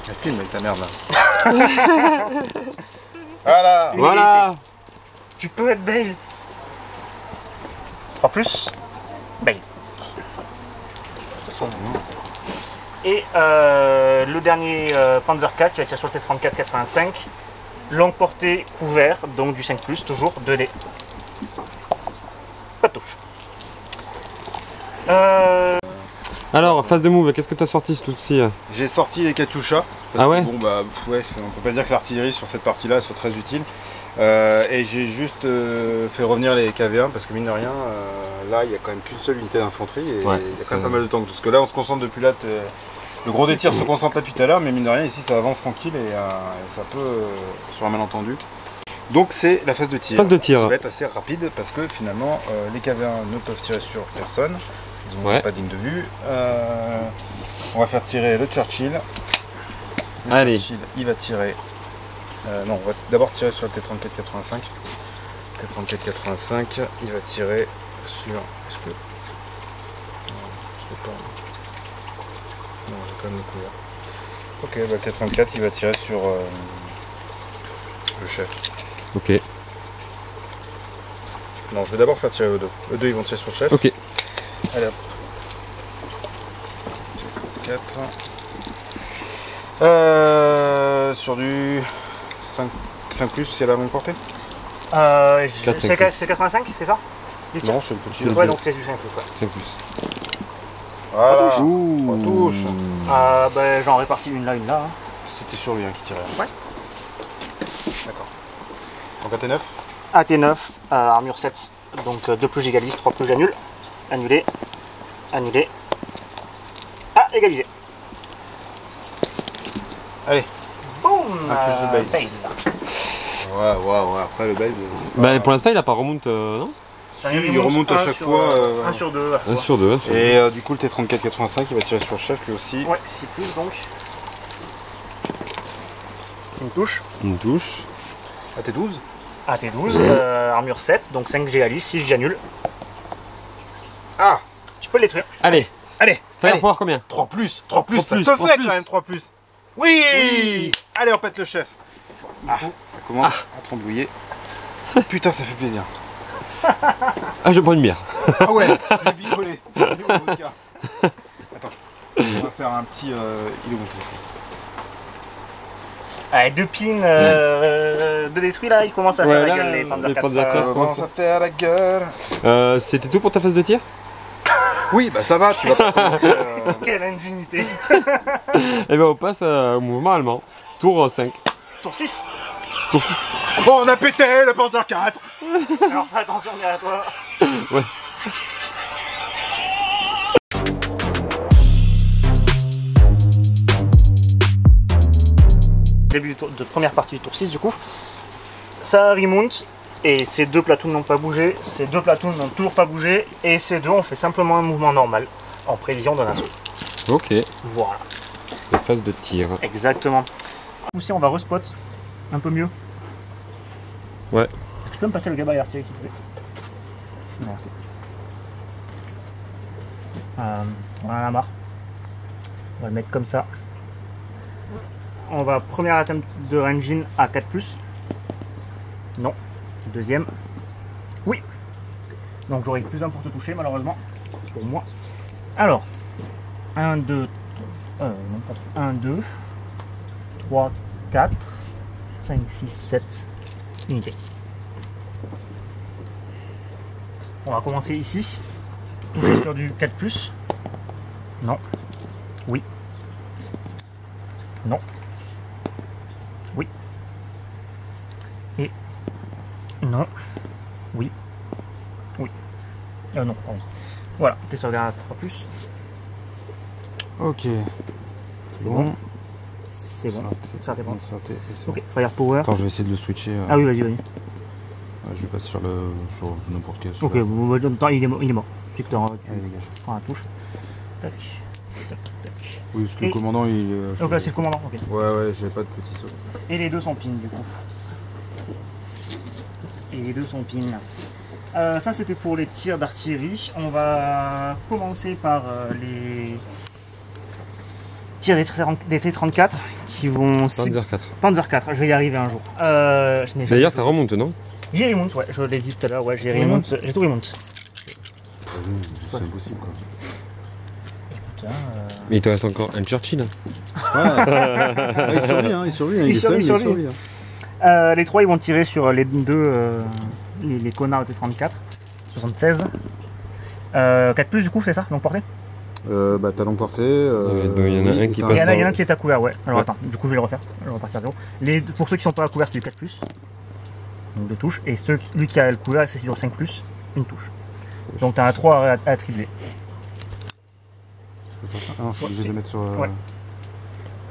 Elle filme avec ta merde là. Voilà. Voilà. Tu peux être Bale. 3+, Bale. Et le dernier Panzer 4 qui va tirer sur le T-34-85. Longue portée, couvert, donc du 5+, toujours 2D. Pas de touche. Alors, phase de move, qu'est-ce que t'as sorti ce coup-ci? J'ai sorti les Katyusha. Ah ouais? Bon bah ouais, on peut pas dire que l'artillerie sur cette partie-là soit très utile. Et j'ai juste fait revenir les KV1 parce que mine de rien, là il y a quand même qu'une seule unité d'infanterie et Ouais, il y a quand même pas mal de tanks. Parce que là on se concentre depuis là, le gros des tirs se concentre là depuis tout à l'heure, mais mine de rien ici ça avance tranquille et ça peut sur un malentendu. Donc c'est la phase de tir. Phase de Ça tir. va être assez rapide parce que finalement les KV1 ne peuvent tirer sur personne. Ils n'ont Ouais. pas de ligne de vue. On va faire tirer le Churchill. Le Allez. Churchill, il va tirer. Non, on va d'abord tirer sur le T-34-85. T-34-85, il va tirer sur. Est-ce que. Non, je l'ai pas. Non, j'ai quand même le couvert. Ok, bah, le T-34, il va tirer sur le chef. Ok. Non, je vais d'abord faire tirer eux deux. Eux deux, ils vont tirer sur le chef. Ok. Allez hop. 4. Sur du 5+, c'est la même portée? C'est 85, c'est ça? Du tir. Non, c'est le petit. C'est le Ouais, deux. donc c'est du 5+. Ouais. 5+. Voilà. Ouh. 3 touches. Bah, j'en répartis une là, hein. C'était sur lui hein, qui tirait. Ouais. D'accord. Donc AT9. AT9, armure 7. Donc 2+, j'égalise, 3+, j'annule. Annulé. Annulé. Ah, égalisé. Allez. Boum. Un plus de Bale. Ouais. Après le Bale. Bah, pour l'instant, il a pas remonte, non? Il remonte à chaque fois. 1 sur 2. 1 sur 2. 1 sur 2. Et du coup, le T-34-85, il va tirer sur le chef lui aussi. Ouais, 6+, donc. Une touche. Une touche. AT12. AT12, armure 7, donc 5 j'égalise, 6 j'annule. Ah. Tu peux le détruire. Allez. Allez. Firepower combien? 3+, ça 3+, se 3+. fait quand même 3+. Oui. Allez, on pète le chef. Ah, ça commence à tremblouiller. Putain, ça fait plaisir. Ah, je prends une bière. Ah ouais, j'ai picolé. Attends, on va faire un petit... il est où mon téléphone? Allez, 2 pins de détruit là, ils commencent à faire la gueule les Panzer 4. Panzer 4. Commence à faire la gueule. C'était tout pour ta phase de tir? Oui, bah ça va, tu vas pas commencer... Quelle indignité. Et ben on passe au mouvement allemand. Tour 5. Tour 6. Tour 6. Bon, on a pété le Panzer 4. Alors fais attention derrière toi. Ouais. Début de première partie du tour 6 du coup. Ça remonte et ces deux platoons n'ont pas bougé, ces deux platoons n'ont toujours pas bougé et ces deux on fait simplement un mouvement normal en prévision d'un assaut. Ok. Voilà. Les phases de tir. Exactement. Pousser, on va respot un peu mieux. Ouais. Est-ce que tu peux me passer le gabarit artillerie s'il te plaît? Merci. On en a marre. On va le mettre comme ça. On va première atteinte de ranging à 4+. Non. Deuxième. Oui. Donc j'aurai plus d'un pour te toucher malheureusement. Pour moi. Alors. 1, 2, 1, 2, 3, 4, 5, 6, 7 unités. On va commencer ici. Toucher sur du 4+. Non. Oui. Non. Oui. Et non. Oui. Oui. Non, pardon. Voilà, t'es sur la 3+. Ok. C'est bon. C'est bon. Ça c'est bon. Ok, firepower. Attends, je vais essayer de le switcher. Ah oui, vas-y, vas-y. Je vais passer sur n'importe quel. Ok, bon, il est mort. C'est que tu Allez, dégage. prends la touche. Tac, tac, tac. Oui, parce que le commandant il est. Donc là, c'est le commandant, ok. Ouais, j'ai pas de petit saut. Et les deux sont pin du coup. Et les deux sont pin. Ça c'était pour les tirs d'artillerie. On va commencer par les tirs des T-34 qui vont... Panzer 4. Panzer 4, je vais y arriver un jour. D'ailleurs, t'as remonté, non? J'ai remonte, ouais, je l'ai dit tout à l'heure, ouais, j'ai remonte. J'ai tout remonte. C'est impossible quoi. Écoute, Mais il te reste encore un Churchill. Il survit, il survit, il survit. Les trois ils vont tirer sur les deux les connards de T-34 76 4+, du coup c'est ça, longue portée? Bah t'as longue portée. Il y en a un qui passe. Il y en a un qui est à couvert, ouais. Alors attends, du coup je vais le refaire, je vais repartir à zéro. Pour ceux qui sont pas à couvert c'est du 4+, donc 2 touches, et celui qui a le couvert c'est sur 5+, une touche. Donc t'as un 3 à tripler. Je peux faire ça? Ah non, je suis obligé de le mettre sur... Ouais.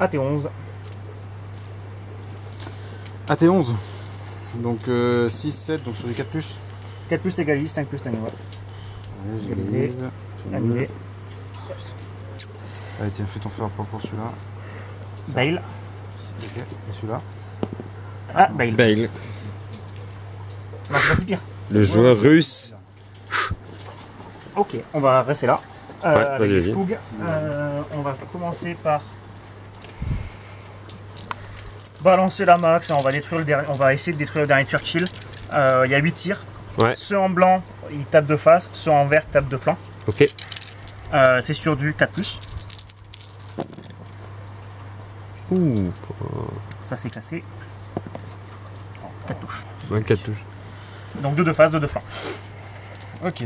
AT11. AT11. Donc 6, 7, donc sur les 4+. 4+ t'égalises, 5+ t'annules. Allez, Égalisé. Annulé. Allez, tiens, fais ton fer pour celui-là. Bail. Ok, et celui-là. Ah, Bail. Bale. Non, c'est pas si pire. Le joueur russe. Ok, on va rester là. Avec les vas-y. Stug. On va commencer par balancer la max. On va détruire le dernier. On va essayer de détruire le dernier Churchill. Il y a 8 tirs. Ouais. Ceux en blanc, ils tapent de face. Ceux en vert tapent de flanc. Ok. C'est sur du 4+. Ouh. Ça c'est cassé. 4 touches. 24 touches. Donc 2 de face, 2 de flanc. Ok.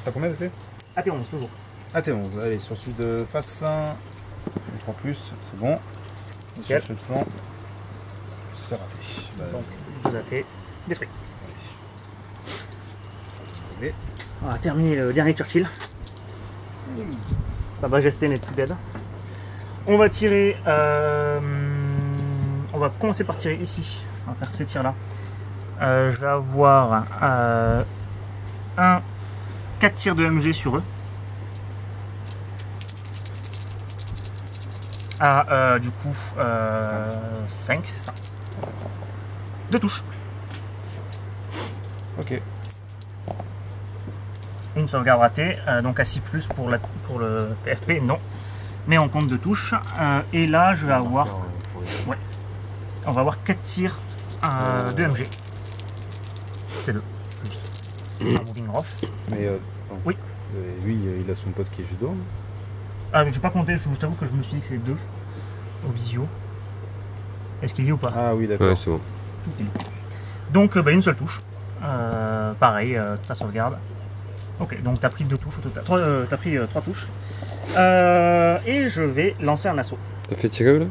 T'as combien d'AT? AT11 toujours. AT11, allez, sur celui de face 1, 3+, c'est bon. Et sur celui de flanc, c'est raté. Bah, Donc 2 AT détruits. allez. On va terminer le dernier Churchill. Sa majesté n'est plus belle. On va tirer. On va commencer par tirer ici. On va faire ce tir là. Je vais avoir 4 tirs de MG sur eux. Du coup 5, c'est ça. 2 touches. Ok. Une sauvegarde ratée, donc à 6+ pour le FP, non. Mais on compte 2 touches. Et là, je vais avoir. Ouais. On va avoir 4 tirs de MG. C'est 2. Un moving off. Mais Oui. Lui, il a son pote qui est juste devant. Ah, je n'ai pas compté, je t'avoue que je me suis dit que c'est 2 au visio. Est-ce qu'il y est ou pas? Ah oui, d'accord. Ouais, c'est bon. Donc, une seule touche. Pareil, ta sauvegarde. Ok, donc tu as pris 2 touches au total. Tu as pris 3 touches. Et je vais lancer un assaut. T'as fait tirer là?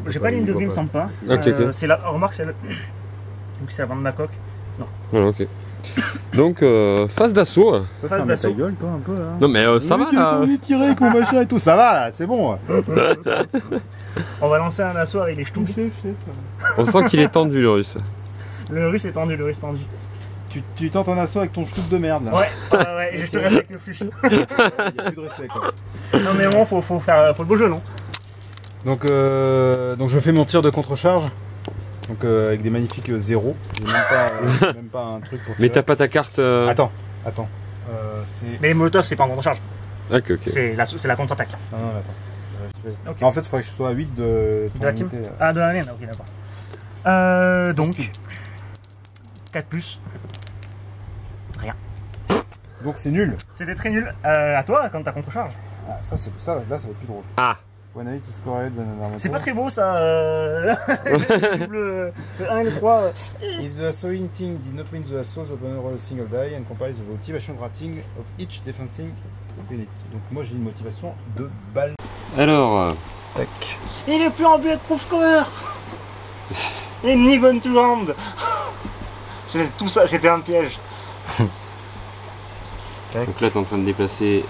J'ai pas ligne de vue, il me semble pas. Ok, ok. C'est la remarque, c'est la. Donc c'est la vente de ma coque. Ah, ok. Donc, phase d'assaut. Phase d'assaut. gueule, toi, un peu, là. Non, mais ça va là. On est tiré, qu'on machin et tout, ça va, là, c'est bon. On va lancer un assaut avec les Stug. On sent qu'il est tendu le russe. Le russe est tendu, le russe est tendu. Tu tentes un assaut avec ton Stug de merde là. Ouais, je te respecte le flush. Il n'y a plus de respect quoi. Non mais bon, faut le beau jeu, non? Donc je fais mon tir de contre-charge. Donc avec des magnifiques 0. J'ai même pas un truc pour tirer. Mais t'as pas ta carte. Attends. Mais Molotov, c'est pas en contre-charge. Ok. C'est la contre-attaque. Non, attends. Ok. Non, en fait, il faudrait que je sois à 8 de De la team? unité. Ah, de la mienne, ok, d'accord. Donc, 4 plus. Rien. Donc c'est nul. C'était très nul. À toi, quand t'as contre-charge. Ah, ça, là, ça va être plus drôle. Ah. One hit is scored when an armature. C'est pas très beau ça. Le 1 et le 3. If the assaulting did not win the assault, the opponent roll a single die and compile the motivation rating of each defending unit. Donc moi j'ai une motivation de balle. Alors. Tac. Il est plus en bulletproof cover. Et ni gun to hand. C'était tout ça, c'était un piège. Donc là t'es en train de déplacer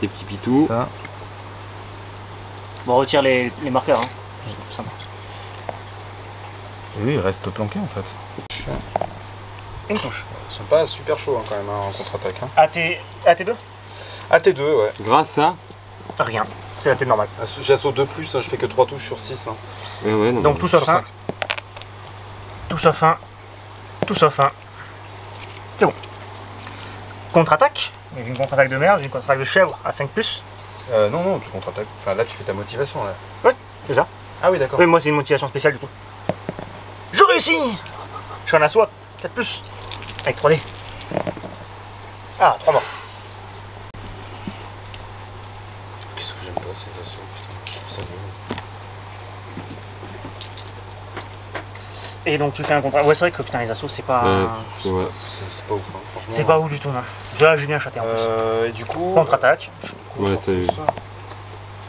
tes petits pitous. Ça. Bon, on retire les marqueurs. Hein. Tout simple. Et oui, il reste planqué en fait. Une touche. Ils sont pas super chauds quand même en contre-attaque. Hein. AT2 AT2, ouais. Grâce à. Rien. C'est AT normal. J'ai assaut 2+, hein, je fais que 3 touches sur 6. Hein. Ouais, non, Donc tout sauf sur 1. 5. Tout sauf 1. Tout sauf 1. C'est bon. Contre-attaque. J'ai une contre-attaque de merde, j'ai une contre-attaque de chèvre à 5+. Non, tu contre-attaques. Enfin là, tu fais ta motivation là. Ouais, c'est ça. Ah oui, d'accord. Oui, moi c'est une motivation spéciale du coup. Je réussis. Je suis en assaut 4+. Avec 3D. Ah, 3 morts. Qu'est-ce que j'aime pas ces assauts, putain. Je trouve ça nul. Et donc tu fais un contrat. Ouais, c'est vrai que putain, les assauts c'est pas. Ouais. C'est pas ouf, hein, franchement. C'est pas ouf du tout, non. Là, j'ai bien chaté en plus. Et du coup. Contre-attaque. Ouais, t'as eu.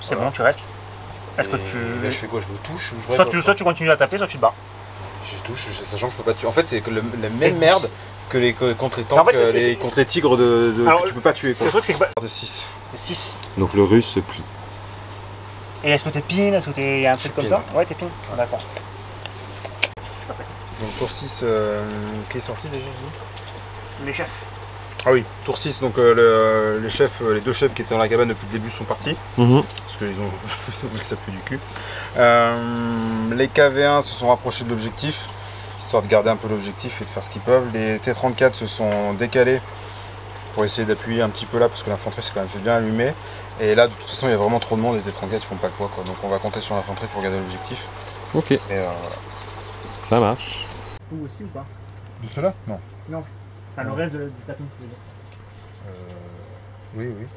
C'est bon, tu restes. Est-ce que Là, je tu. fais quoi? Je me touche ou je Soit tu continues à taper, soit tu te bats. Je touche, sachant que je peux pas tuer. En fait, c'est la même merde que contre les tanks, En fait, c'est- contre les tigres Alors, que tu peux pas tuer. Quoi. Le truc c'est que. De 6. 6. Donc le russe se plie. Et est-ce que t'es pin? Est-ce que t'es. Y a un truc comme pin. ça? Ouais, t'es pin. Ah, d'accord. Donc tour 6, qui est sorti déjà? Les chefs. Ah oui, tour 6, donc les chefs, les deux chefs qui étaient dans la cabane depuis le début sont partis. Parce qu'ils ont vu que ça pue du cul. Les KV1 se sont rapprochés de l'objectif, histoire de garder un peu l'objectif et de faire ce qu'ils peuvent. Les T34 se sont décalés pour essayer d'appuyer un petit peu là, parce que l'infanterie s'est quand même fait bien allumer. Et là, de toute façon, il y a vraiment trop de monde, les T34 ils font pas le poids, quoi. Donc on va compter sur l'infanterie pour garder l'objectif. Ok. Et voilà. Ça marche. Vous aussi ou pas? De cela? Non. Non. Enfin, le reste du plateau, tu veux dire. Oui.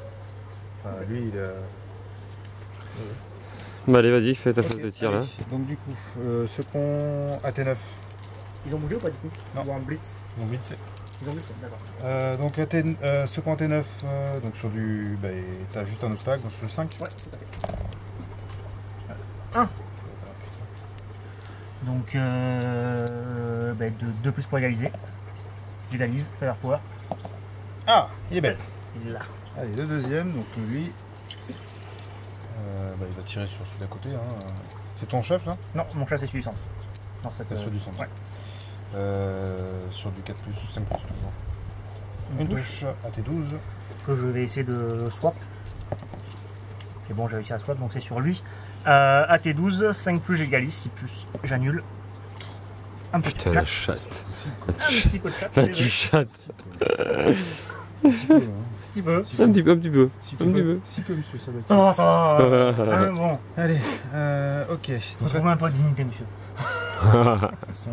Enfin, lui, il a... Bah allez, vas-y, fais ta phase de tir là. Donc du coup, ceux qui ont AT9, Ils ont bougé ou pas du coup? Non. Ou en blitz? ils ont blitzé. Ils ont blitz, d'accord. Donc ceux qui ont AT9, donc sur du... Bah, t'as juste un obstacle, donc sur le 5. Ouais, tout à fait. 1. Donc, 2 plus pour égaliser. J'égalise, Firepower. Ah, il est belle. Il est là. Allez, le deuxième, donc lui, il va tirer sur celui d'à côté. Hein. C'est ton chef là? Non, mon chat c'est celui du centre. Non, C'est celui du centre. Ouais. Sur du 4+, 5+, toujours. Une touche AT12. Que je vais essayer de swap. C'est bon, j'ai réussi à swap, donc c'est sur lui. AT12, 5+, j'égalise, 6+, j'annule. Un petit Putain, peu la de chat. chatte. Un petit peu de chat. Là, tu chattes. Un petit peu. Un petit peu. Si peu, monsieur, ça va être. Oh, ça va. Ah, bon, Allez, ok. on se trouve un peu de dignité, monsieur. De toute façon,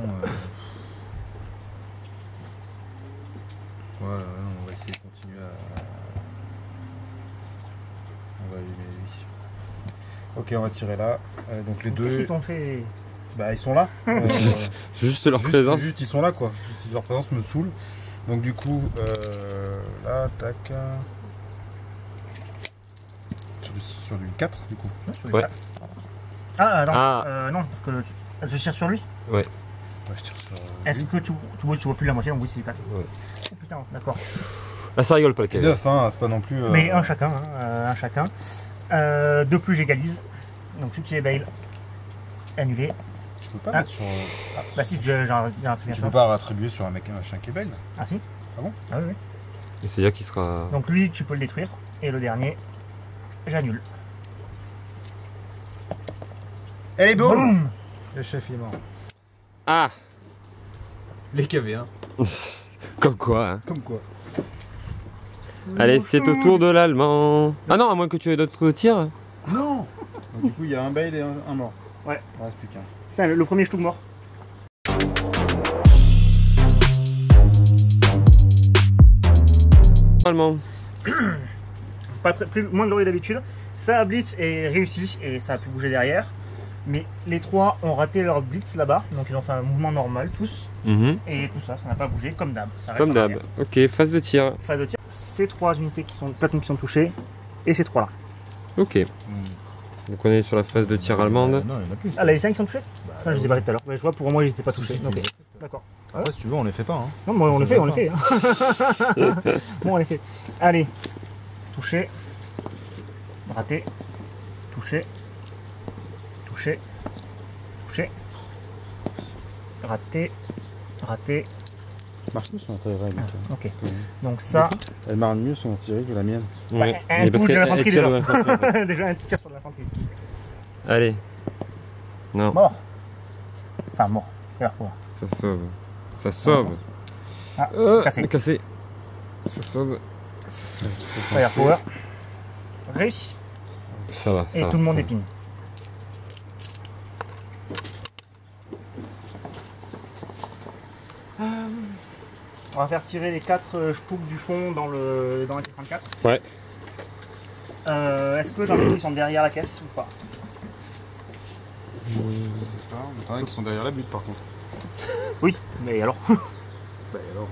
voilà, on va essayer de continuer à... On va allumer lui. Ok, on va tirer là. Donc les Qu'est-ce deux, qu'ils t'ont fait? bah ils sont là. Juste leur présence. Juste ils sont là quoi. Juste, leur présence me saoule. Donc du coup, là, tac. Sur du 4 du coup. Ouais. Ah, attends. Ah. Non, parce que tu tires sur lui. Ouais. Ouais, je tire sur. Est-ce que tu vois plus la moitié? Donc oui, c'est du 4. Ouais. Oh putain, d'accord. Là, ça rigole pas le C'est KV. 9, hein, c'est pas non plus. Mais un chacun, hein, un chacun. 2+, j'égalise. Donc celui qui est bail Annulé. Je peux pas Ah. mettre sur. Bah si, j'ai un truc à Tu faire. peux pas attribuer sur un chien qui est belle. Ah si. Ah bon? Ah oui, oui. Et c'est-à-dire qu'il sera. Donc lui, tu peux le détruire. Et le dernier, j'annule. Elle est beau. Boum. Le chef est mort. Ah Les KV, hein. Comme quoi, hein. Comme quoi. Allez, c'est au tour de l'allemand. Ah non, à moins que tu aies d'autres tirs. Non. Donc, du coup, il y a un bail et un mort. Ouais. Il ne reste plus qu'un. Putain, le premier Stug mort. Allemand. Pas très, moins glorieux d'habitude. Ça a blitz est réussi et ça a pu bouger derrière. Mais les trois ont raté leur blitz là-bas. Donc ils ont fait un mouvement normal tous. Et tout ça, ça n'a pas bougé comme d'hab. Ça reste Comme en d'hab. arrière. Ok, phase de tir. Phase de tir. Ces trois unités qui sont platons qui sont touchées. Et ces trois là. Ok. Donc on est sur la phase de tir allemande. Non, il y en a plus. Ah là les 5 sont touchés. Putain, je les ai barrés tout à l'heure. Ouais, je vois pour moi ils n'étaient pas touchés. Ok. D'accord. Après, si tu veux, on les fait pas. Hein. Non, mais on le fait, on le fait. fait. Bon, on les fait. Allez. Touché. Raté. Touché. Touché. Touché. Raté. Raté. Marche mieux son artillerie, mec. Ok. Donc ça. Elle marche mieux son artillerie que la mienne. Ouais. un Mais parce coup de qu'elle l'infanterie, tire déjà. de l'infanterie, en fait. Déjà un tir sur l'infanterie. Allez. Non, Mort. Enfin, mort. Faire quoi. ça sauve. Ça sauve. Ah, cassé. Cassé. Ça sauve. Ça sauve. Fire power. Réussi. Ça va. Et Ça va, tout le monde ça épine. On va faire tirer les 4 Stug du fond dans la T34. Ouais. Est-ce que j'en ai qui sont derrière la caisse ou pas? T'en as qui sont derrière la butte par contre. Oui, mais alors Bah alors.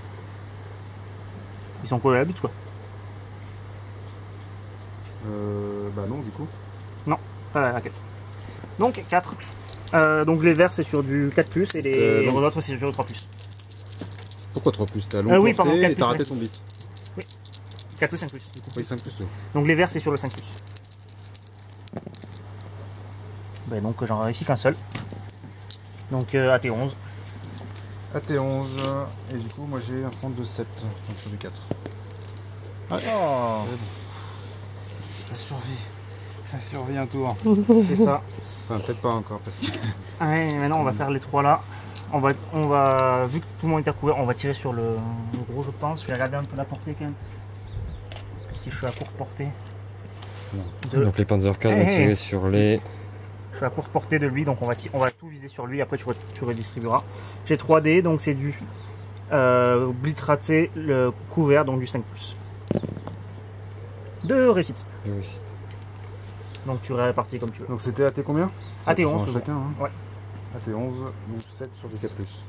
ils sont collés à la butte quoi. Bah non du coup. Pas à la caisse. Donc 4. Donc les verts c'est sur du 4+, et les non. autres c'est sur du 3+. Pourquoi 3 plus? T'as long Oui, porté pardon, 4 et t'as plus, raté ouais. ton bis. 4+, 5+. Du coup. Oui, 5 plus. Ouais. Donc les verts c'est sur le 5+. Ben, donc j'en réussis qu'un seul. Donc AT11. AT11. Et du coup, moi j'ai un front de 7. Donc sur du 4. Ah, Oh, ça survit. Ça survit un tour. c'est ça. Enfin, peut-être pas encore parce que. Ouais, maintenant on va faire les 3 là. On va, vu que tout le monde est à couvert, on va tirer sur le gros je pense. Je vais regarder un peu la portée quand même. Parce que si je suis à courte portée. Donc les Panzer 4 vont Hey, tirer hey. sur les. Je suis à courte portée de lui, donc on va tout viser sur lui, après tu redistribueras. J'ai 3D, donc c'est du blitz raté, le couvert, donc du 5+. 2 réussites. Réussite. Donc tu répartis comme tu veux. Donc c'était AT combien? AT11 chacun. Hein. Ouais. AT11, donc 7 sur du 4 plus.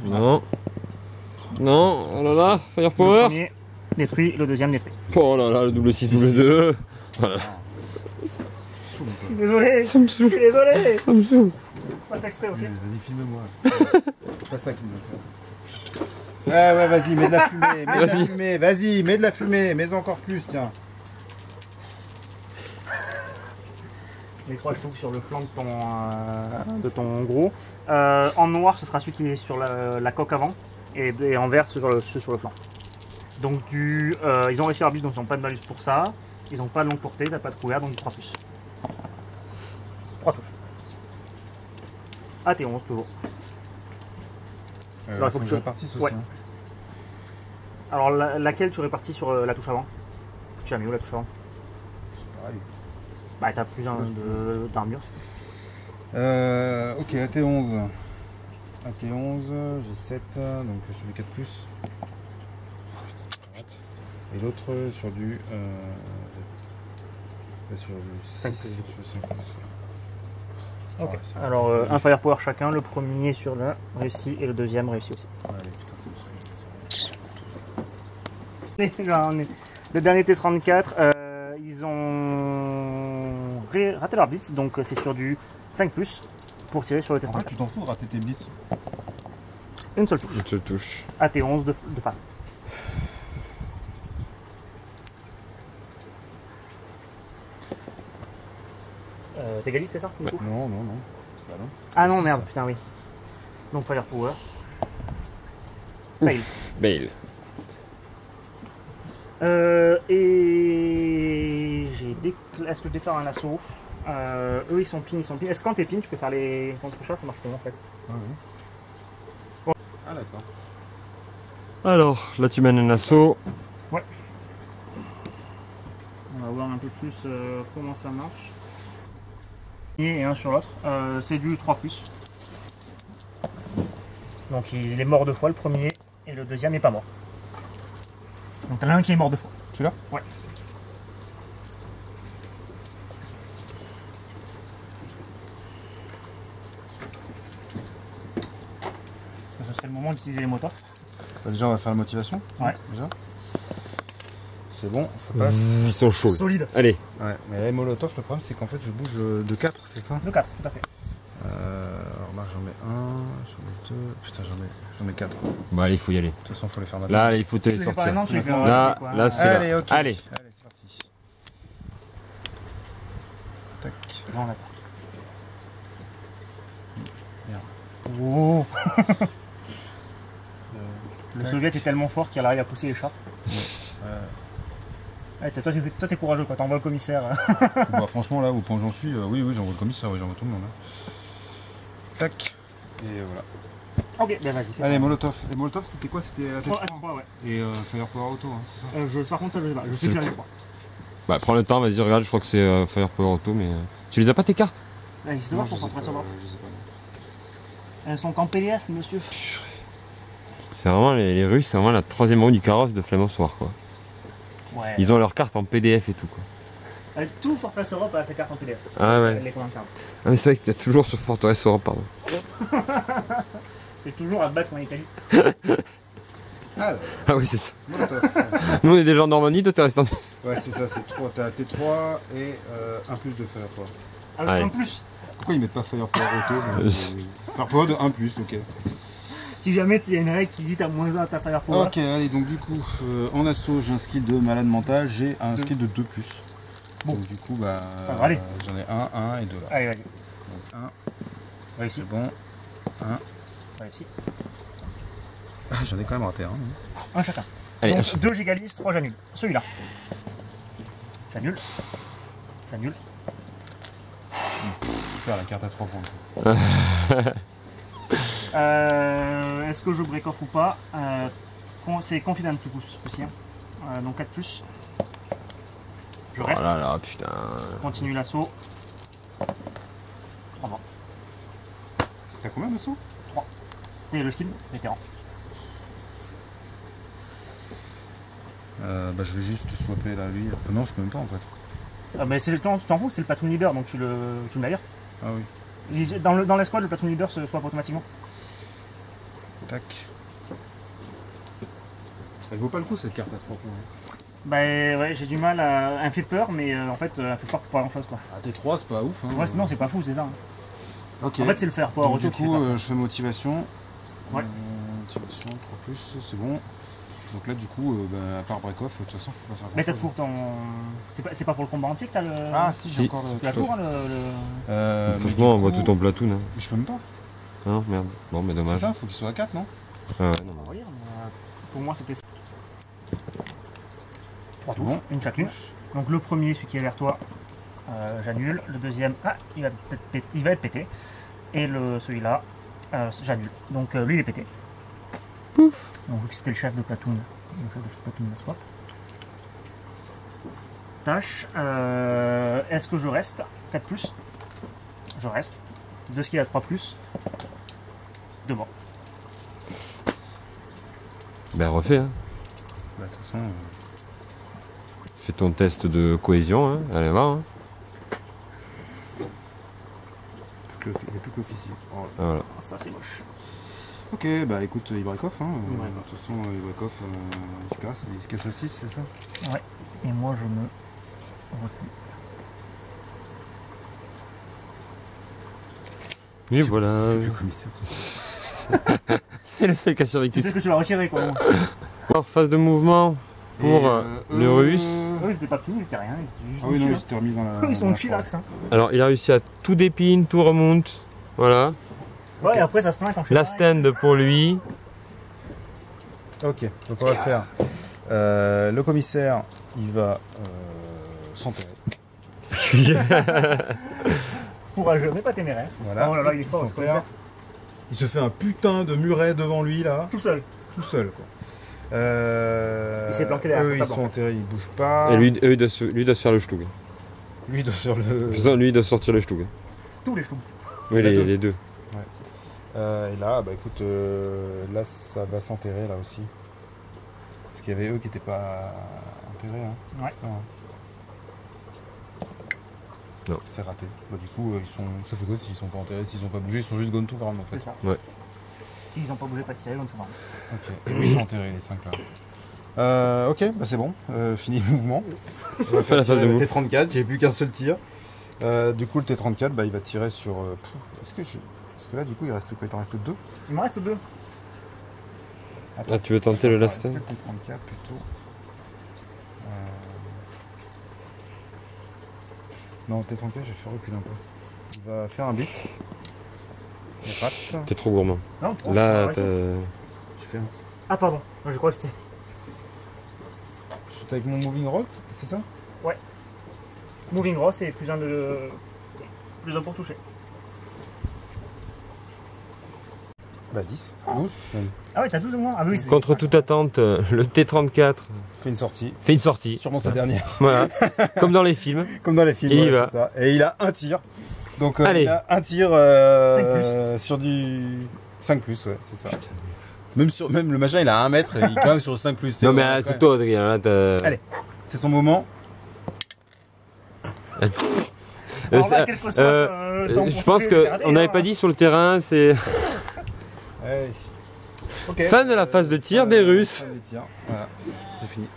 Non. Non. Oh là là. Le Firepower. premier détruit, le deuxième détruit. Oh là là, le double 6, double 2. Voilà. Je suis désolé, Ça me je saoule. suis désolé. Ça me saoule. Pas fait exprès, ok. Vas-y, filme-moi. C'est pas ça qui me fait. Ouais, vas-y, mets de la fumée, mets de la fumée, vas-y, mets de la fumée, mets encore plus, tiens. Les 3 Stug sur le flanc de ton gros. En noir, ce sera celui qui est sur la coque avant, et en vert, ceux sur le flanc. Donc ils ont réussi leur bus, donc ils n'ont pas de malus pour ça. Ils n'ont pas de longue portée, t'as pas de couvert, donc 3+. 3 touches. AT11 toujours. Alors, il faut que je répartisse aussi. Ouais. Hein. Alors laquelle tu répartis sur la touche avant? Tu as mis où la touche avant? Pareil. Bah t'as plus d'armure. Ok, AT11. AT11, j'ai 7, donc sur du 4 plus. Et l'autre sur du. Sur du 5 6, plus. sur 5 plus. Ok. Ouais, ça va. Alors un firepower chacun, le premier sur le réussi et le deuxième réussi aussi. Allez, putain, ça me saoule. Là, on est- Le dernier T34, ils ont raté leur blitz, donc c'est sur du 5+, pour tirer sur le En fait, T34. tu t'en fous de rater tes blitz. Une seule touche. Je te touche. AT11 de face. t'égalises, c'est ça du coup Non, non, non. Bah non. Ah non, C'est merde, ça. putain, oui. Donc Firepower. Bail. Et est-ce que je déclare un assaut? Eux ils sont pin, Est-ce que quand t'es pin, tu peux faire les contre-chats? Ça marche comment en fait? Ah, oui. Bon. Ah d'accord. Alors, là tu mènes un assaut. On va voir un peu plus comment ça marche. Et un sur l'autre. C'est du 3+. Donc il est mort 2 fois le premier et le deuxième n'est pas mort. Donc t'as l'un qui est mort 2 fois. Celui-là? Ouais. Ce serait le moment d'utiliser les motors. Bah, déjà on va faire la motivation. Ouais. Déjà. C'est bon, ça passe. Ils sont chauds. Solide. Allez. Ouais. Mais les Molotov, le problème c'est qu'en fait je bouge de 4, c'est ça? De 4, tout à fait. Remarque, j'en mets 1, j'en mets 2. Putain, j'en mets 4. Bon, allez, il faut y aller. De toute façon, il faut les faire maintenant. Là, il faut te Si tu les les fais par sortir. exemple, tu les fais en Là, rapide, quoi. là, c'est Allez, là. ok. Allez. Allez, c'est parti. Tac. Là, on a Merde. Oh. Le soviet est tellement fort qu'il arrive à pousser les chars. Ouais, toi, t'es courageux quand t'envoies le commissaire. Bah, franchement, là, au point où j'en suis, oui, j'envoie le commissaire, oui, j'envoie tout le monde. Hein. Tac. Et voilà. Ok, ben vas-y. Allez, Molotov. Les Molotov, c'était quoi? C'était la Oh, T3 ouais. et Firepower Auto, hein, c'est ça? Par contre, ça, je sais pas. Je sais que j'arrive pas. Bah, prends le temps, vas-y, regarde, je crois que c'est Firepower Auto, mais. Tu les as pas tes cartes? Allez, c'est dommage Non, pour je sais s'entrer sur pas, l'autre. je sais pas. Elles sont qu'en PDF, monsieur. C'est vraiment les Russes, c'est vraiment la troisième roue du carrosse de Flame Soir, quoi. Ouais. Ils ont leurs cartes en PDF et tout, quoi. Tout Fortress Europe a ses cartes en PDF. Ah ouais. Les incarne. Ah, mais c'est vrai que t'es toujours sur Fortress Europe, pardon. T'es toujours à battre en Italie. Alors, Ah oui, c'est ça. Molotov. Nous, on est déjà en Normandie, toi, t'es resté en. Ouais, c'est ça, c'est 3. T'as T3 et un plus de Firepower. Allez. En plus, Pourquoi ils mettent pas Firepower Auto? Firepower de 1 plus, ok. si jamais il y a une règle qui dit t'as moins 1 à ta Firepower. Ok, allez, donc du coup, en assaut, j'ai un skill de malade mental, j'ai un skill de 2 plus. Bon. Donc du coup, bah, Alors, allez. j'en ai 1 et 2 là. Allez, vas-y. Donc 1, Réussi. c'est bon. 1. Réussi. Ah, j'en ai quand même raté un. Un chacun. Allez, Donc 2 j'égalise, 3 j'annule. Celui-là. J'annule. J'annule. Super, la carte à 3 points. Est-ce que je break off ou pas? C'est confident tout coup aussi. Hein. Donc 4 plus. Je reste. Oh là là, putain. Je continue l'assaut. 3 morts. T'as combien de sauts? C'est le skill vétéran. Bah, je vais juste swapper là, lui. Enfin, non, je peux même pas en fait. Mais tu t'en fous, c'est le platoon leader donc tu le mets ailleurs. Ah oui. Dans l'escouade, le platoon leader se swap automatiquement. Tac. Elle vaut pas le coup cette carte à 3 points. Bah ouais, j'ai du mal à. Elle me fait peur, mais en fait, elle fait peur pour pas grand chose quoi. Ah, T3, c'est pas ouf. Hein. Ouais, sinon c'est pas fou, c'est ça. Hein. Ok. En fait, c'est le faire power Donc, auto du qui fait coup, peur. je fais motivation. Ouais. Motivation, 3 plus, c'est bon. Donc là, du coup, bah, à part break-off, de toute façon, je peux pas faire Mais t'as grand-chose. toujours ton. C'est pas pour le combat entier que t'as le. Ah, si, j'ai Si. encore Tu l'as toujours hein, mais Franchement, on du voit coup- tout ton platoon. Hein. Mais je peux même pas. Non, merde. Bon, mais C'est dommage. ça, faut qu'il soit à 4, non? Ah ouais, non, On non. va relire, mais, pour moi c'était. 3 C'est bon. une chacune. Donc le premier, celui qui est vers toi, j'annule. Le deuxième, il va être pété. Et celui-là, j'annule. Donc lui il est pété. Donc vu que c'était le chef de platoon, le chef de ce platoon de swap. Tâche, est-ce que je reste? 4 plus. Je reste. 2 skills à 3 plus. 2 morts. Ben, refais, hein. Bah, de toute façon. Fais ton test de cohésion, hein. Allez voir, hein. Il n'y a plus que l'officier. Ah, voilà. Ça c'est moche. Ok, bah écoute, il break off. Hein. Il break De toute façon, il break off, il se casse à 6, c'est ça? Ouais. Et moi je me replie. Et voilà. Le commissaire. C'est le seul qui a survécu. Tu sais que tu l'as retiré quoi. Alors, phase de mouvement pour le russe. Eux, ils étaient pas finis, c'était rien. Ils étaient juste Ah oui, non, chill, ils s'étaient remis dans la. Ils sont de chillax. Hein. Alors il a réussi à tout dépine, tout remonte. Voilà. Ouais, et après ça se plaint quand je fais La pareil. stand pour lui. Ok, donc on va faire. Le commissaire, il va s'enterrer. Courageux, mais pas téméraire. Voilà. Oh là là, il est fort, ce s'enterre. commissaire. Il se fait un putain de muret devant lui là, Tout seul. tout seul quoi. Il s'est planqué derrière eux, sa ils table, sont en enterrés, ils bougent pas. Et lui doit se faire le Stug. Lui doit sur le. De toute façon, lui il doit sortir le Stug. Tous les choux. Oui, Les deux. les deux. Et là, bah écoute, là ça va s'enterrer là aussi. Parce qu'il y avait eux qui n'étaient pas enterrés. Hein. Ouais. Ça, hein. Non. C'est raté. Bah, du coup, ça fait quoi s'ils sont pas enterrés, s'ils sont pas bougés, ils sont juste gone to ground en fait. C'est ça. Ouais. S'ils n'ont pas bougé, pas tiré, donc tout va. Ok, oui, ils sont enterrés les 5 là. Ok, bah c'est bon, fini le mouvement. On va Fait la phase de le move. T34, j'ai plus qu'un seul tir. Du coup, le T34, bah, il va tirer sur. Parce que là, du coup, il reste quoi? Il t'en reste 2. Il me reste 2. Ah, tu veux tenter le last Est-ce stand? que le T34 plutôt. Non, le T34, je vais faire reculer un peu. Il va faire un beat. Il rate. T'es trop gourmand. Non, Là, ouais, t'as. Je fais un. Ah, pardon. Moi, je crois que c'était. Je suis avec mon moving rock, c'est ça? Moving Ross et plus un pour toucher. Bah 10, 12. Même. Ah ouais, t'as 12 de moins. Ah oui, c'est. Contre toute attente, le T34 Fait une sortie. fait une sortie. Sûrement sa dernière. Voilà. Comme dans les films. Comme dans les films. Et il ouais, va. c'est ça. Et il a un tir. Donc Allez. il a un tir 5+. sur du 5+, ouais, c'est ça. Même le machin, il a 1 mètre, et il est quand même sur le 5+. Non, mais c'est toi, Adrien. Là, t'as. Allez. C'est son moment. Alors là, quel que soit Je pense qu'on n'avait pas dit sur le terrain, c'est. Allez. Ok. Fin de la phase de tir des Russes. Fin des tirs. Voilà, j'ai fini.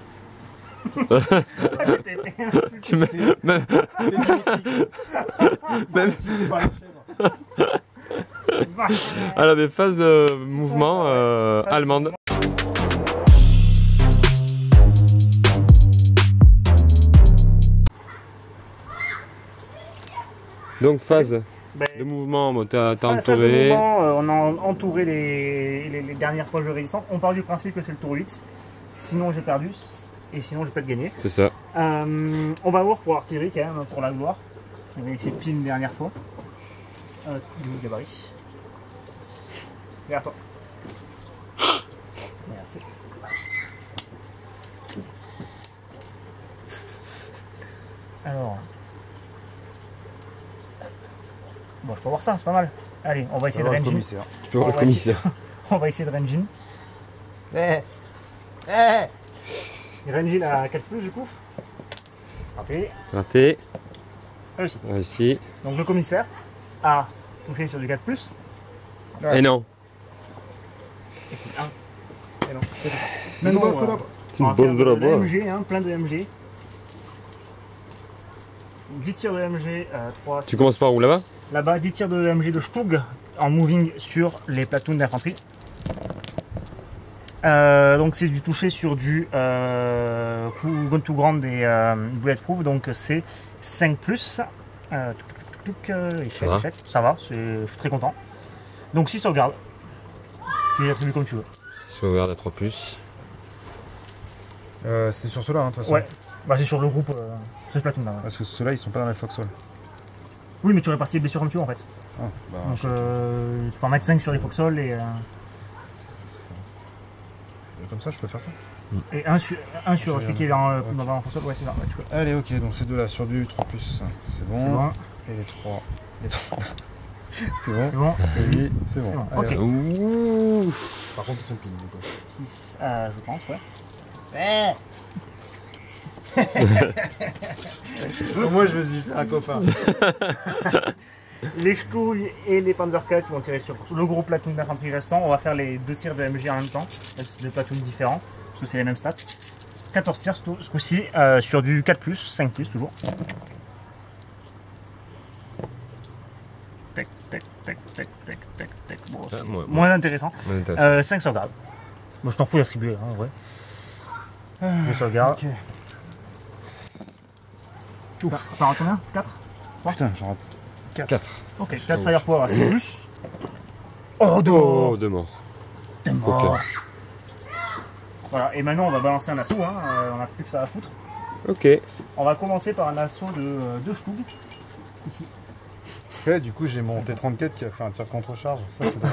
Tu me- même- même- Alors, mais phase de mouvement allemande. Donc phase de mouvement, bon, t'as entouré. On a entouré les dernières poches de résistance. On part du principe que c'est le tour 8. Sinon j'ai perdu. Et sinon je peux te gagner. C'est ça. On va voir pour l'artillerie quand même, pour la gloire. Je vais essayer de pile une dernière fois. Du gabarit. Regarde toi. Merci. Alors. Bon, je peux voir ça, c'est pas mal. Allez, on va essayer de le ranging. commissaire. Tu peux voir le Ouais. commissaire. On va essayer de ranging. Ranging à 4 plus du coup. Raté. Raté. Réussi. Réussi. Donc le commissaire a touché sur du 4 plus. Et non. Et puis 1. Et non. C'est tout ça. Mais Non, non, non, ça va. C'est on une va bosse de faire là-bas. MG, hein, plein de MG. 10 tirs de MG, 3. Tu commences par où là-bas? Là-bas, 10 tirs de MG de Stug en moving sur les platoons d'infanterie. Donc c'est du toucher sur du gun to ground des bulletproof, donc c'est 5 plus. Échec. Ça va, je suis très content. Donc 6 sauvegardes. Tu les attribues comme tu veux. Sauvegarde à 3 plus. C'était sur ceux-là, hein, de toute façon. Ouais, bah, c'est sur le groupe, ce platoon là. Ouais. Parce que ceux-là, ils sont pas dans la Foxhole. Oui, mais tu répartis les blessures comme tu veux en fait. Ah, bah, Donc tu peux en mettre 5 sur les foxholes comme ça, je peux faire ça. et un sur celui qui est dans le foxhole. Ouais, c'est ça, ouais, tu peux. Allez, ok, donc ces deux-là sur du 3+, c'est C'est bon. bon, Et les 3. c'est bon. c'est bon. Et lui, c'est bon. C'est bon, Allez, ok. Ouh. par contre, ils sont plus du coup. 6, je pense, ouais. Moi, je me suis fait un copain. Les Stug et les Panzer IV qui vont tirer sur le gros platoon d'infanterie restant. On va faire les 2 tirs de MG en même temps, même si c'est 2 platoons différents, parce que c'est les mêmes stats. 14 tirs ce coup-ci sur du 4+, 5+, toujours. Tac, tac, tac, tac, tac, tac, tac. Bon, c'est moins intéressant. 5 sauvegardes. Moi je t'en fous d'attribuer, hein, en vrai. 5 sauvegardes. Ok. Par combien 4? Putain, j'en rate 4. Ok, 4 Fire Power, c'est plus. Oh, 2 morts. Oh, 2 morts. 2 morts. Voilà, et maintenant on va balancer un assaut, hein. On n'a plus que ça à foutre. Ok. On va commencer par un assaut de 2 Stug. Ici. Ouais, du coup, j'ai mon T34 qui a fait un tir contre-charge. Ça, c'est drôle.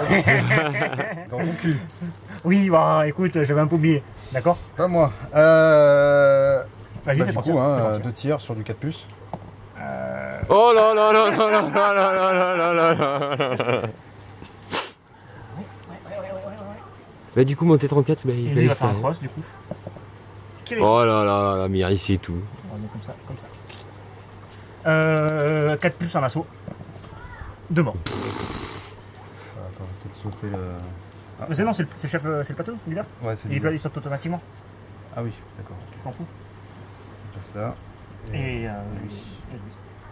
Dans ton cul. Oui, bah écoute, j'avais un peu oublié. D'accord. Pas moi. Vas-y, Bah, fais du ton coup, tir. hein, Fais ton tir. 2 tirs sur du 4+. Oh là là là là là là là là là là là là. Bah du coup mon T34 bah, Et il lui, il va faire faire un cross du coup. Oh là là là là, mais ici et tout. On va mettre comme ça, comme ça. 4+ en assaut. 2 morts. Attends, je vais peut-être sauter le... Ah, Mais c'est non, c'est le chef, c'est le plateau, leader. ouais, c'est Il saute automatiquement. Ah oui, d'accord. Tu t'en fous. Je passe là. Et lui.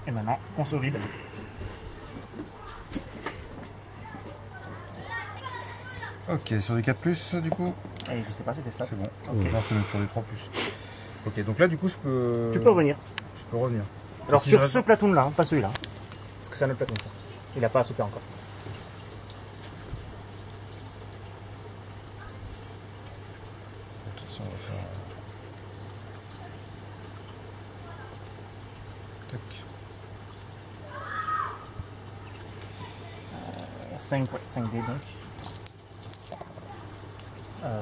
Et maintenant, consolide. Ok, sur des 4+, du coup. Et je sais pas, c'était ça. C'est bon. Non, c'est même sur des 3+. Ok, donc là, du coup, je peux... Tu peux revenir. Je peux revenir. Alors Si sur je ce platoon là, pas celui-là. Parce que c'est un autre platoon ça. Il a pas à sauter encore. Tout ça, on va faire... Tac. 5 dés donc.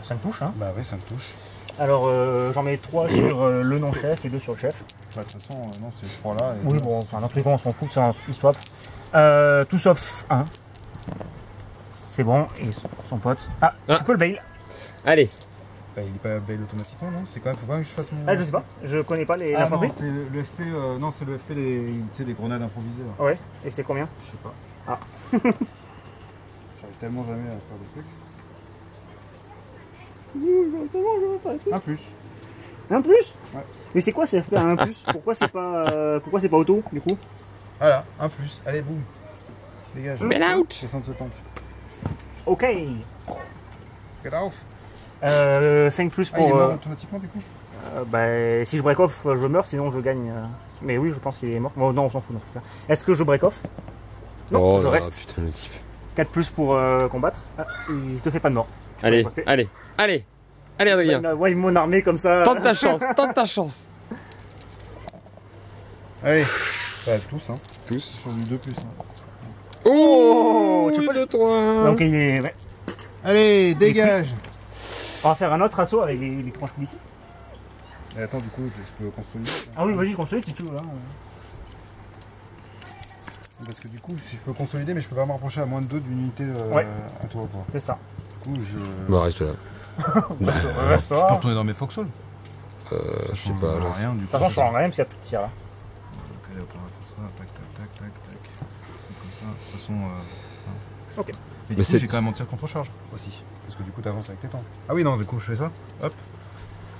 5 touches hein. Bah oui, ça me touche. Alors j'en mets 3 sur le non-chef et 2 sur le chef. Bah, de toute façon, non, c'est 3 là. Et Oui deux. bon, c'est un autre truc, on s'en fout, c'est un swap. Tout sauf 1. C'est bon, et son pote. Ah, tu peux le bail. Allez. Bah, il est pas bail automatiquement, non? C'est quand même, faut quand même que je fasse mon... Ah je sais pas, je connais pas les Ah non, l'infanterie. c'est le FP, non, c'est le FP, tu sais, les grenades improvisées. Là. Ouais, et c'est combien? Je sais pas. Ah. J'arrive tellement jamais à faire des trucs. Un plus. Un plus? Ouais. Mais c'est quoi ce FP à 1 plus? Pourquoi c'est pas auto du coup? Voilà, un plus. Allez, boum. Dégage. Get out. Descends de ce tank. Ok. Get off. 5 plus Ah, il est pour. mort automatiquement du coup? Bah, si je break off, je meurs, sinon je gagne. Mais oui, je pense qu'il est mort. Bon, non, on s'en fout dans ce cas. Est-ce que je break off? Non, Oh je là là, reste. putain le type. 4 plus pour combattre. Ah, il te fait pas de mort. Tu peux Allez, riposter. allez, allez. Allez Adrien. Ouais, mon armée comme ça. Tente ta chance, tente ta chance. Allez. Bah, tous, hein. Tous. Sur du 2 plus. Hein. Oh, tu peux le 3. Donc il est. Ouais. Allez, dégage. On va faire un autre assaut avec les tranches d'ici. Et attends, du coup, je peux consolider. Ah oui, vas-y, construis si tu veux. Hein. Parce que du coup, je peux consolider, mais je peux pas me rapprocher à moins de 2 d'unité Ouais. à toi. Quoi. C'est ça. Du coup, je... Bon, reste là. Reste Je peux retourner dans mes foxholes. Je sais pas. Rien, Genre... du De coup. toute façon, je suis en même s'il n'y a plus de tir là. Ok, on va faire ça. Tac, tac, tac, tac, tac. Comme ça. De toute façon... Ok. Mais Mais du coup, j'ai quand même un tir contre-charge aussi. Parce que du coup, t'avances avec tes temps. Ah oui, non, du coup, je fais ça. Hop.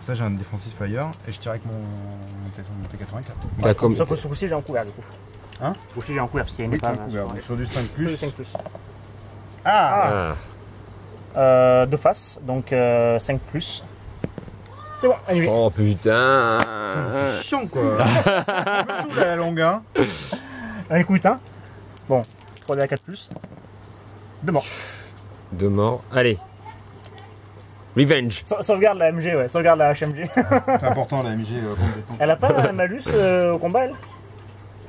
Ça, j'ai un défensif fire et je tire avec mon T84. T'as comme... Sauf que ce coup-ci, j'ai en couvert du coup. Hein? Ce coup-ci, j'ai en couvert parce qu'il y a une Oui, femme. couvert. Donc, sur du 5 Sur le plus. 5 plus. Ah, De face, donc 5 plus. C'est bon, annulé. Oh putain. c'est chiant quoi. Je me saoule à la longue, hein. Écoute, hein. Bon, 3D à 4 plus. 2 morts. 2 morts. Allez. Revenge. Sauvegarde la MG, ouais, sauvegarde la HMG. C'est important la MG contre des tanks. Elle a pas un malus au combat, elle?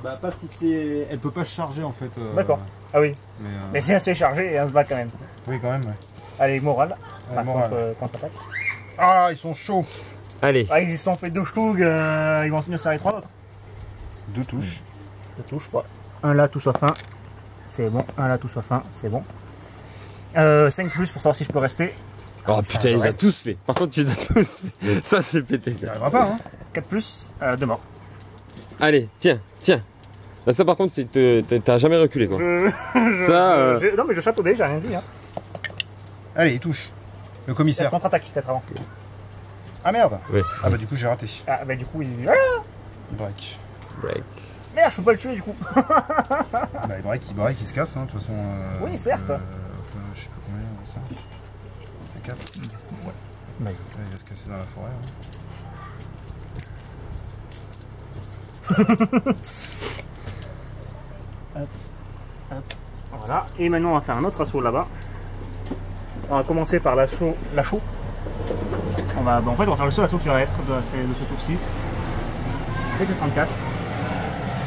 Bah pas si c'est... Elle peut pas se charger en fait. D'accord. Ah oui. Mais, Mais si elle s'est chargée, elle se bat quand même. oui quand même, ouais. Allez, morale. Enfin, morale. contre-attaque. Ah, ils sont chauds. Allez. Ah, ils se sont fait 2 Stug, ils vont se faire les 3 autres. 2 touches. 2 touches, ouais. Un là, tout sauf un. C'est bon. Un là, tout sauf un. C'est bon. 5 plus pour savoir si je peux rester. Oh putain, il les a reste. tous fait. Par contre, tu les as tous fait. Ça, c'est pété. Il arrivera pas, hein. 4 plus, 2 morts. Allez, tiens, tiens. Là, ça, par contre, t'as jamais reculé, quoi. Ça, Non, mais je châteaudais, j'ai rien dit. Hein. Allez, il touche. Le C'est commissaire. contre-attaque peut-être avant. Ah merde. Oui. Ah bah du coup j'ai raté. Ah, bah du coup, il. Ah Break. Break. merde, je peux pas le tuer du coup. Bah il break, il se casse, hein, de toute façon. Oui, certes. Je sais pas combien, 5. 4. Ouais. Là, il va se casser dans la forêt. Hein. Hop, hop, voilà. Et maintenant on va faire un autre assaut là-bas. On va commencer par l'assaut. On va faire le seul assaut qui va être de ce tour-ci. T34.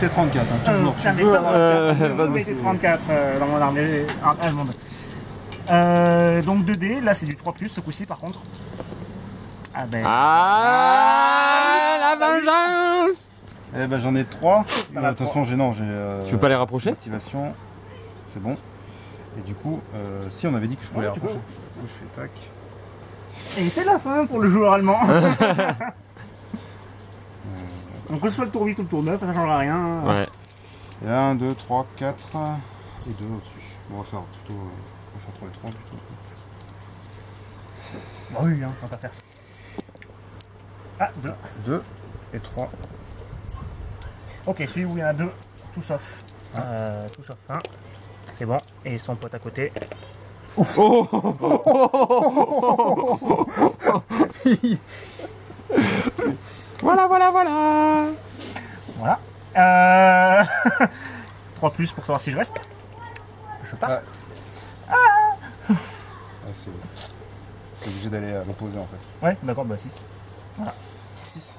T34, hein, toujours. Tu veux T34 dans mon armée allemande. Donc 2D, là c'est du 3+, ce coup-ci par contre. Ah ben. Ah, la vengeance! Eh ben j'en ai 3. De toute façon, j'ai. Tu peux pas les rapprocher? Activation, c'est bon. Et du coup, si on avait dit que je pouvais les rapprocher. Du coup, je fais tac. Et c'est la fin pour le joueur allemand. Donc que ce soit le tour 8 ou le tour 9, ça ne changera rien. Ouais. Et 1, 2, 3, 4 et 2 au-dessus. Bon, on va faire plutôt. On va faire 3 et 3 plutôt. Bah oui, hein, on va pas faire. Ah, 2. 2 et 3. Ok, celui où il y en a 2, tout sauf. Tout sauf 1. C'est bon. Et son pote à côté. Oh. Voilà. Voilà. 3+ pour savoir si je reste. Je pars. C'est obligé d'aller à l'opposé en fait. Ouais, d'accord, bah 6. Voilà. 6.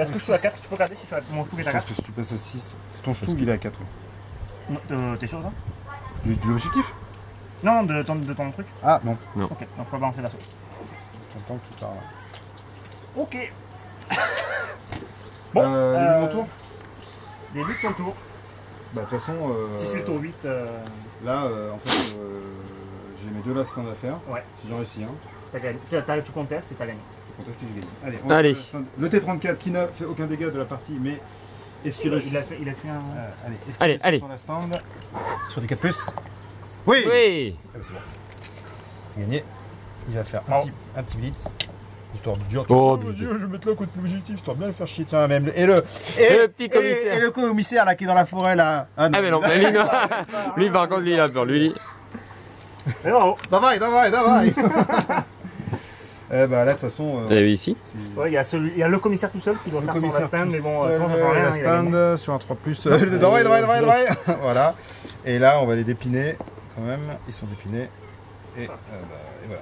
Est-ce que je suis à 4? Tu peux regarder si mon Stug est à 4? Je pense que si tu passes à 6, ton Stug il est à 4. Oui. T'es sûr de ça? De l'objectif? Non, de ton truc. Ah non. Ok, donc je peux balancer l'assaut. J'entends que tu parles. Ok. Bon. Début de mon tour? Début de ton tour. Bah de toute façon. Si c'est le tour 8. Là, en fait, j'ai mes 2 last stands à faire. Ouais. Si j'en réussis un. T'as gagné. Tu contestes et t'as gagné. Fantastique, j'ai gagné. Allez. Le T34 qui n'a fait aucun dégât de la partie, mais est-ce qu'il il a fait un. Allez. Sur la stand, sur du 4+. Oui. Oui. Ah, c'est bon. Gagné. Il va faire un petit blitz. Histoire de dire. Oh je vais mettre là côté l'objectif, histoire de bien le faire chier. Tiens, même. Et le petit commissaire. Et le commissaire là qui est dans la forêt là. Ah mais non, lui, non. Lui par contre, lui il a peur. Lui. Mais bravo. Davai. Bah là de toute façon. Il est ici. Ouais, il y a le commissaire tout seul qui doit faire son last stand, mais bon, ça change la rien. stand sur un 3+. Davai. Voilà. Et là on va les dépiner quand même. Ils sont dépinés. Et voilà.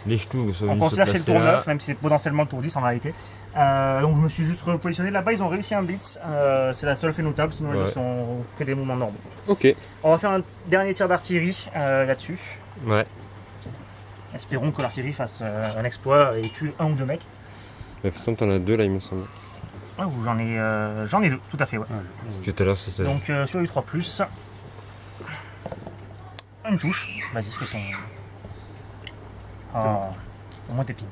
Les Stug sont on considère que c'est le tour 9, même si c'est potentiellement le tour 10 en réalité. Donc je me suis juste repositionné. Là-bas, ils ont réussi un blitz. C'est la seule fait notable, sinon ils ont fait des mouvements normaux. Ok. On va faire un dernier tir d'artillerie là-dessus. Ouais. Espérons que l'artillerie fasse un exploit et tue un ou 2 mecs. De toute façon, t'en as 2 là, il me semble. Ah, j'en ai 2, tout à fait, ouais. Parce que tout à l'heure, c'est ça. Donc sur du 3+, une touche. Vas-y, fais ton. Ah, au moins t'es pile.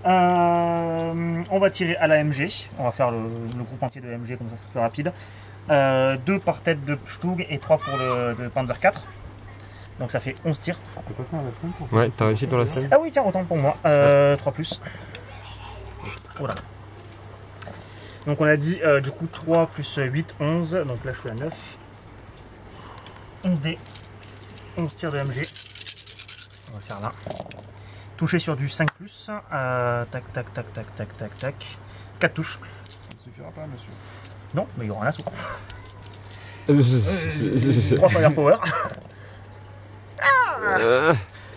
On va tirer à la MG. On va faire le groupe entier de MG comme ça, c'est plus rapide. 2 par tête de Stug et 3 pour le Panzer 4. Donc ça fait 11 tirs. T'as pas fait un last stand pour Ouais, t'as réussi dans la scène. Ah oui, tiens, autant pour moi. 3+. Voilà. Donc on a dit du coup 3 plus 8, 11. Donc là je suis à 9. 11 dés. 11 tirs de MG. On va faire là. Toucher sur du 5+. Tac. 4 touches. Ça ne suffira pas, monsieur. Non, mais il y aura un assaut. 3 firepower.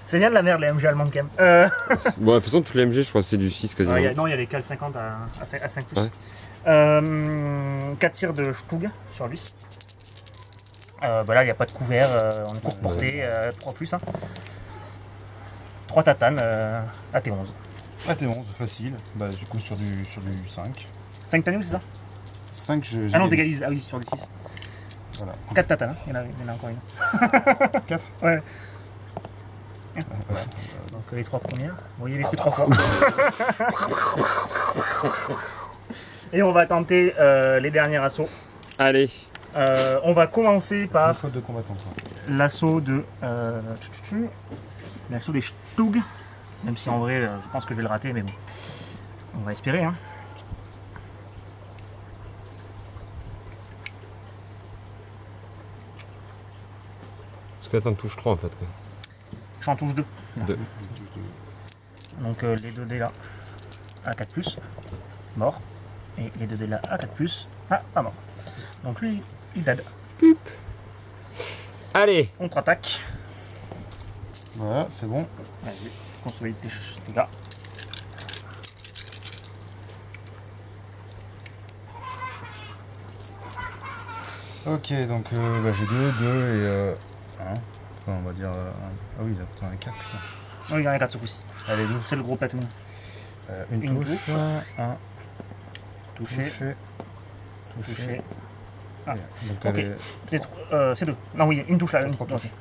C'est bien de la merde les MG allemandes quand même. Bon, de toute façon, tous les MG, je crois que c'est du 6 quasiment. Non, il y a les cales 50 à 5+. Ouais. 4 tirs de Stug sur lui. Là, il n'y a pas de couvert, on est court portée, 3+. 3 tatanes à T11. À T11, facile. Bah, du coup, sur du 5. 5 tanus, c'est ça? 5, Ah non, t'égalises. Ah oui, sur du 6. Voilà. 4 tatanes, hein. Il y en a encore une. 4? Ouais. Voilà. Donc les 3 premières. Vous voyez les trucs 3 fois. Et on va tenter les derniers assauts. Allez. On va commencer par faute de combattant. l'assaut de l'assaut des Stug. Même si en vrai je pense que je vais le rater, mais bon. On va espérer, hein. Parce que là, t'en touches 3 en fait. Quoi. Je suis en touche 2. Donc les 2 dés là à 4+, mort. Et les 2 dés là à 4+, pas mort. Donc lui, il dad. Allez. Contre-attaque. Voilà, c'est bon. Vas-y, consolide tes dégâts. Ok, donc j'ai 2 et 1. Enfin, on va dire. Ah oui, là, putain, un 4, putain. Oui, il y en a 4 ce coup-ci. Allez, nous. C'est le gros platoon. Une touche. Un. Touché. Touché. Ah. Donc, Ok. C'est 2. Non, oui, une touche là. Trois touches.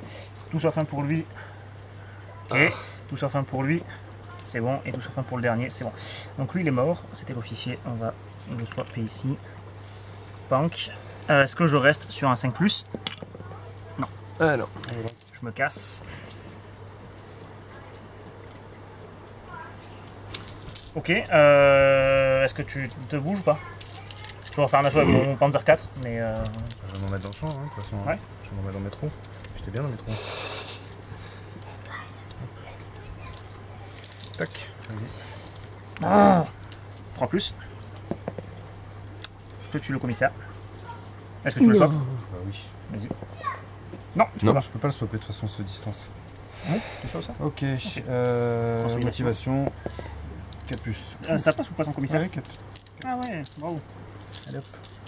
Tout sauf un pour lui. Ok. Tout sauf un pour lui. C'est bon. Et tout sauf un pour le dernier. C'est bon. Donc lui, il est mort. C'était l'officier. On va le swapper ici. Pank. Est-ce que je reste sur un 5+? Non. Ah non. Allez, je me casse. Ok. Est-ce que tu te bouges ou pas? Je vais refaire un ajout avec mon Panzer 4, mais Je vais m'en mettre dans le champ, hein, de toute façon. Ouais. Je vais m'en mettre dans mes trous. J'étais bien dans mes trous. Tac. Ah. 3+. Je tue le commissaire. Est-ce que tu le swaps? Bah oui. Vas-y. Non, tu Non. peux Je peux pas le swapper de toute façon, cette distance. pas. Tu swapes ça? Ok. Consolidation. Motivation. 4+. Ça passe ou pas son commissaire? Ouais, 4. Ah ouais, bravo. Allez hop.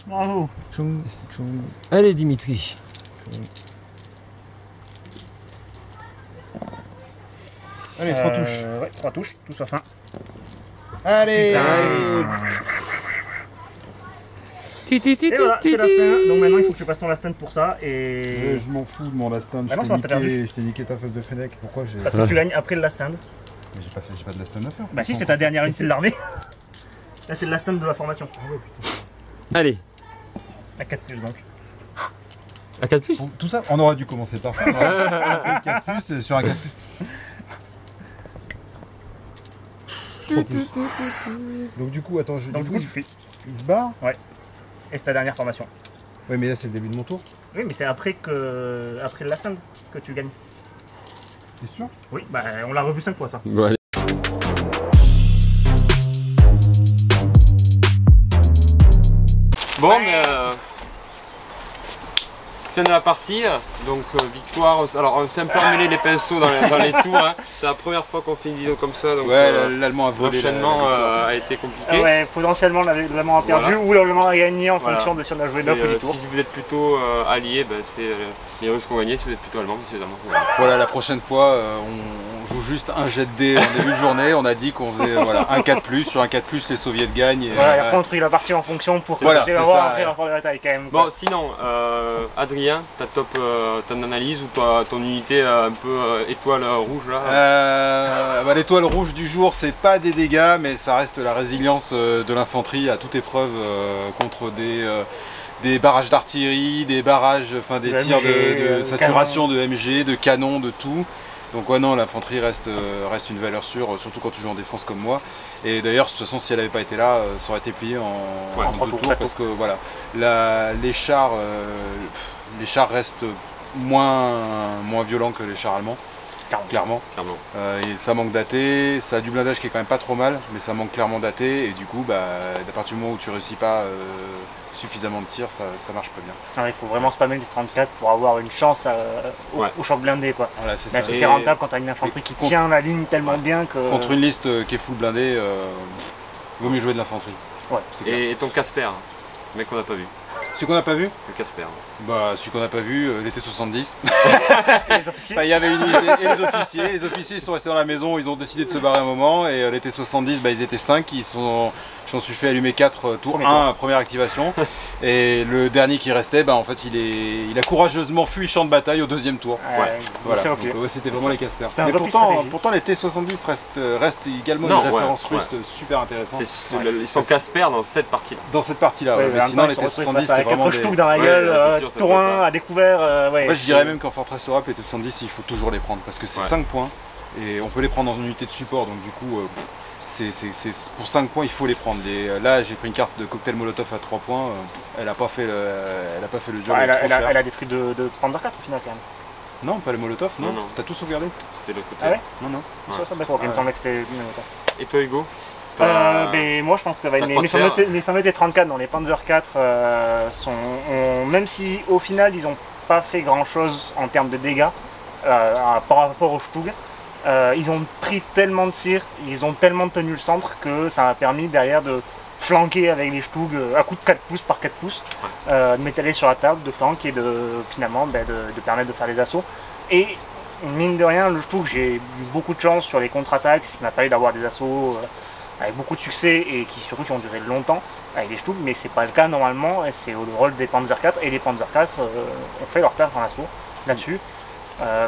Bravo. Tchoum, tchoum, Allez, Dimitri. tchoum. Allez, 3 touches. Ouais, 3 touches, tout sauf un. Allez. Et voilà, c'est la fin. Donc maintenant il faut que tu passes ton last stand pour ça et. Je m'en fous de mon last stand. Bah non, ça, t'as perdu. Je t'ai niqué ta face de Fennec. Pourquoi j'ai. Parce que tu gagnes après le last stand. Mais j'ai pas de last stand à faire. Bah si, c'est ta dernière unité de l'armée. Là c'est le last stand de la formation. Allez. À 4+, donc. À 4+. Bon, tout ça, on aurait dû commencer par ça. Un 4+, sur un 4+. 3+. Donc du coup, attends, Donc du coup tu fuis. il se barre. Et c'est ta dernière formation. Ouais, mais là c'est le début de mon tour. Oui, mais c'est après le last stand que tu gagnes. T'es sûr? Oui, bah on l'a revu 5 fois ça. Bon, allez. Bon, mais fin de la partie, donc victoire. Alors on s'est un peu emmêlé les pinceaux dans les tours. Hein. C'est la première fois qu'on fait une vidéo comme ça. Donc l'allemand a volé. l'enchaînement a été compliqué. Ouais, potentiellement l'allemand a perdu ou l'allemand a gagné en Voilà. fonction de si on a joué 9 ou 10 tours. Si vous êtes plutôt allié, ben, c'est les Russes qui ont gagné. Si vous êtes plutôt allemand, c'est les Allemands qui ont gagné. Voilà, la prochaine fois, on joue juste un jet de dés en début de journée. On a dit qu'on faisait un 4+. Sur un 4+, les soviets gagnent. Et, Voilà, et après on trie la partie en fonction pour Voilà, c'est avoir ça, après rapport de bataille quand même. Bon, sinon, Adrien, ta ton analyse ou ton unité un peu étoile rouge là L'étoile rouge du jour, c'est pas des dégâts, mais ça reste la résilience de l'infanterie à toute épreuve contre des barrages d'artillerie, des barrages, enfin des tirs de saturation de MG, de canons, de tout. Donc ouais non, l'infanterie reste une valeur sûre, surtout quand tu joues en défense comme moi. Et d'ailleurs, de toute façon, si elle n'avait pas été là, ça aurait été plié en 2 tours, parce que voilà, les chars restent moins violents que les chars allemands. Clairement. Et ça manque d'AT, ça a du blindage qui est quand même pas trop mal, mais ça manque clairement d'AT, et du coup, à partir du moment où tu réussis pas suffisamment de tirs, ça marche pas bien. Alors, il faut vraiment spammer les 34 pour avoir une chance au choc blindé quoi. Voilà, c'est Parce ça. que c'est rentable quand tu as une infanterie qui tient la ligne tellement bien que... Contre une liste qui est full blindée, il vaut mieux jouer de l'infanterie. Ouais. Et ton Casper, mec qu'on n'a pas vu. Celui qu'on n'a pas vu? Le Casper. Celui qu'on n'a pas vu, l'été 70. Et les officiers Il y avait une unité, et les officiers ils sont restés dans la maison, ils ont décidé de se barrer un moment, et l'été 70 ils étaient 5, je m'en suis fait allumer 4 tours, première activation, et le dernier qui restait, en fait il a courageusement fui champ de bataille au 2e tour. Voilà. Donc, c'était vraiment les Casper. Mais pourtant l'été 70 reste également une référence russe super intéressante. Ils sont Casper dans cette partie-là. Dans cette partie-là, mais sinon l'été 70 c'est vraiment des... dans la gueule, tour 1 à découvert. En fait, je dirais même qu'en Fortress Europe, les T-70, il faut toujours les prendre parce que c'est 5 points et on peut les prendre en unité de support. Donc, du coup, pour 5 points, il faut les prendre. Là, j'ai pris une carte de cocktail Molotov à 3 points. Elle n'a pas fait le job. Elle a des trucs de Panzer 4 au final, quand même. Non, pas les Molotov, non. Non. T'as tout sauvegardé? C'était le côté. Ah ouais? Non, non. C'est sur ça, d'accord, il me semblait que c'était le Molotov. Et toi, Hugo? Moi je pense que t'as mes quoi de fameux T34 dans les Panzer IV même si au final ils n'ont pas fait grand chose en termes de dégâts par rapport au Stug, ils ont pris tellement de tirs, ils ont tellement tenu le centre que ça a permis derrière de flanquer avec les Stug à coup de 4 pouces par 4 pouces, de m'étaler sur la table, de flanquer et finalement de permettre de faire des assauts. Et mine de rien, le Stug, j'ai eu beaucoup de chance sur les contre-attaques, ce qui m'a permis d'avoir des assauts avec beaucoup de succès et surtout qui ont duré longtemps avec les Stug, mais c'est pas le cas normalement, et c'est le rôle des Panzer IV, et les Panzer IV ont fait leur taf en assaut là-dessus.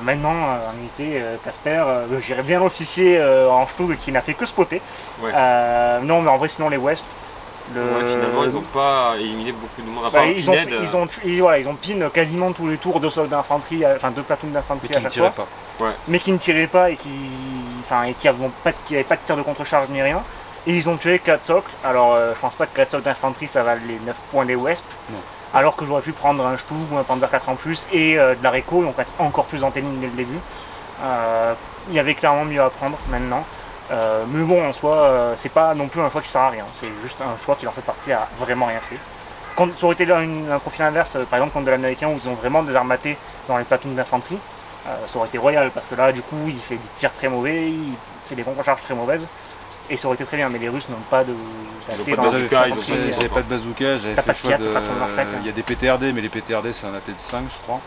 Maintenant, en unité, Casper, j'irais bien l'officier en Stug qui n'a fait que spotter. Ouais. Non, mais en vrai, sinon les Wesp. Finalement, ils n'ont pas éliminé beaucoup de monde. Ils ont pin quasiment tous les tours, 2 soldats d'infanterie, enfin 2 platoons d'infanterie à chaque fois. Pas. Ouais. Mais qui ne tiraient pas et qui n'avaient pas de tir de contre-charge ni rien. Et ils ont tué 4 socles. Alors je pense pas que 4 socles d'infanterie ça valent les 9 points des Wesp. Non. Alors que j'aurais pu prendre un Stug ou un Panzer IV en plus et de la réco, donc être encore plus antéline dès le début. Il y avait clairement mieux à prendre maintenant. Mais bon, en soi, c'est pas non plus un choix qui sert à rien. C'est juste un choix qui dans cette partie a vraiment rien fait. Quand ça aurait été un profil inverse, par exemple contre de l'américain où ils ont vraiment des armatés dans les platoons d'infanterie, ça aurait été royal parce que là du coup il fait des tirs très mauvais, il fait des contre-charges très mauvaises et ça aurait été très bien, mais les Russes n'ont pas de bazooka, J'avais pas de bazooka, j'avais fait le choix de... Il y a des PTRD, mais les PTRD c'est un AT de 5 je crois.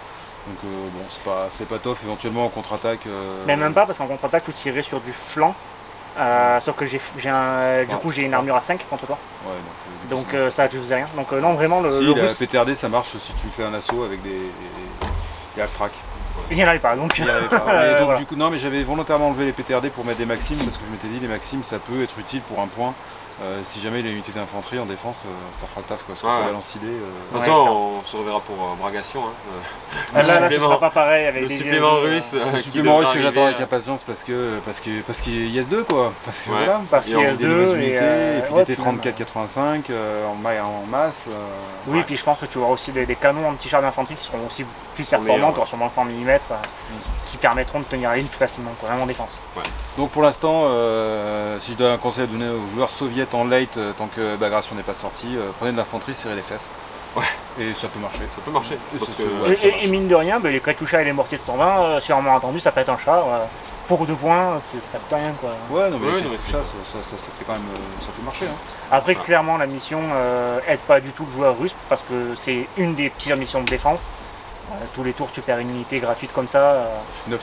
Donc bon, c'est pas top, éventuellement en contre-attaque... Mais même pas parce qu'en contre-attaque tu tirais sur du flanc. Sauf que j'ai une armure à 5 contre toi. Ouais, donc ça je faisais rien. Donc non vraiment le la russe... PTRD ça marche si tu fais un assaut avec des half-track. Il n'y en avait pas donc. Donc du coup non mais j'avais volontairement enlevé les PTRD pour mettre des maximes parce que je m'étais dit les maximes ça peut être utile pour un point. Si jamais il y a une unité d'infanterie en défense, ça fera le taf quoi, parce que ça va lancer De toute façon, on se reverra pour Bragation. Là, ce sera pas pareil avec le supplément russe. Le supplément russe que j'attends avec impatience parce qu'il y a S2 quoi. Parce que voilà, parce qu'il y a S2 et puis des T34-85 en masse. Oui, puis je pense que tu auras aussi des canons anti-chars d'infanterie qui seront aussi plus performants, tu auras sûrement le 100 mm. Qui permettront de tenir la ligne plus facilement, quoi, même en défense. Ouais. Donc pour l'instant, si je dois un conseil à donner aux joueurs soviétiques en late, tant que Bagration n'est pas sorti, prenez de l'infanterie, serrez les fesses. Ouais. Et ça peut marcher. Ça peut marcher. Et mine de rien, les Katyusha et les mortiers de 120, sûrement entendu, ça peut être un char. Pour 2 points, ça coûte rien quoi. Ouais, non mais les Katyusha, ça fait quand même, ça peut marcher. Hein. Après, clairement, la mission aide pas du tout le joueur russe parce que c'est une des pires missions de défense. Tous les tours tu perds une unité gratuite comme ça.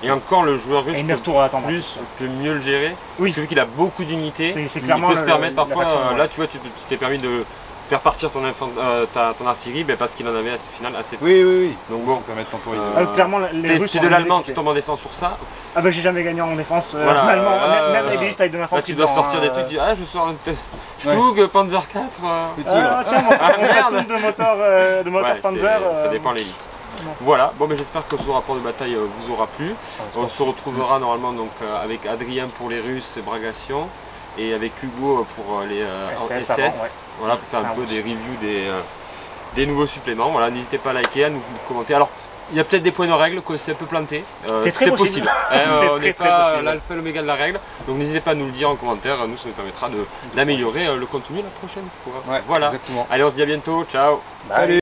Et encore le joueur russe peut mieux le gérer. Oui. Parce que vu qu'il a beaucoup d'unités, il clairement peut se permettre parfois. Là tu vois, tu t'es permis de faire partir ton artillerie parce qu'il en avait assez. Oui. Donc bon, ça permet de temporiser. Clairement, les Russes. Tu es de l'allemand, tu tombes en défense sur ça. Ah bah j'ai jamais gagné en défense. Même les listes avec de l'infanterie. Là tu dois sortir des trucs, tu dis je sors un Stug, Panzer IV. Tiens, mon moteur Panzer. Ça dépend les listes. Voilà, bon mais j'espère que ce rapport de bataille vous aura plu. On se retrouvera normalement donc avec Adrien pour les Russes et Bragation et avec Hugo pour les SS. Voilà, pour faire un peu des reviews des nouveaux suppléments. Voilà, n'hésitez pas à liker, à nous commenter. Alors il y a peut-être des points de règle que c'est un peu planté. C'est possible. On n'est pas l'alpha et l'oméga de la règle. Donc n'hésitez pas à nous le dire en commentaire. Nous, ça nous permettra d'améliorer le contenu la prochaine fois. Ouais, voilà. Exactement. Allez, on se dit à bientôt. Ciao. Bye.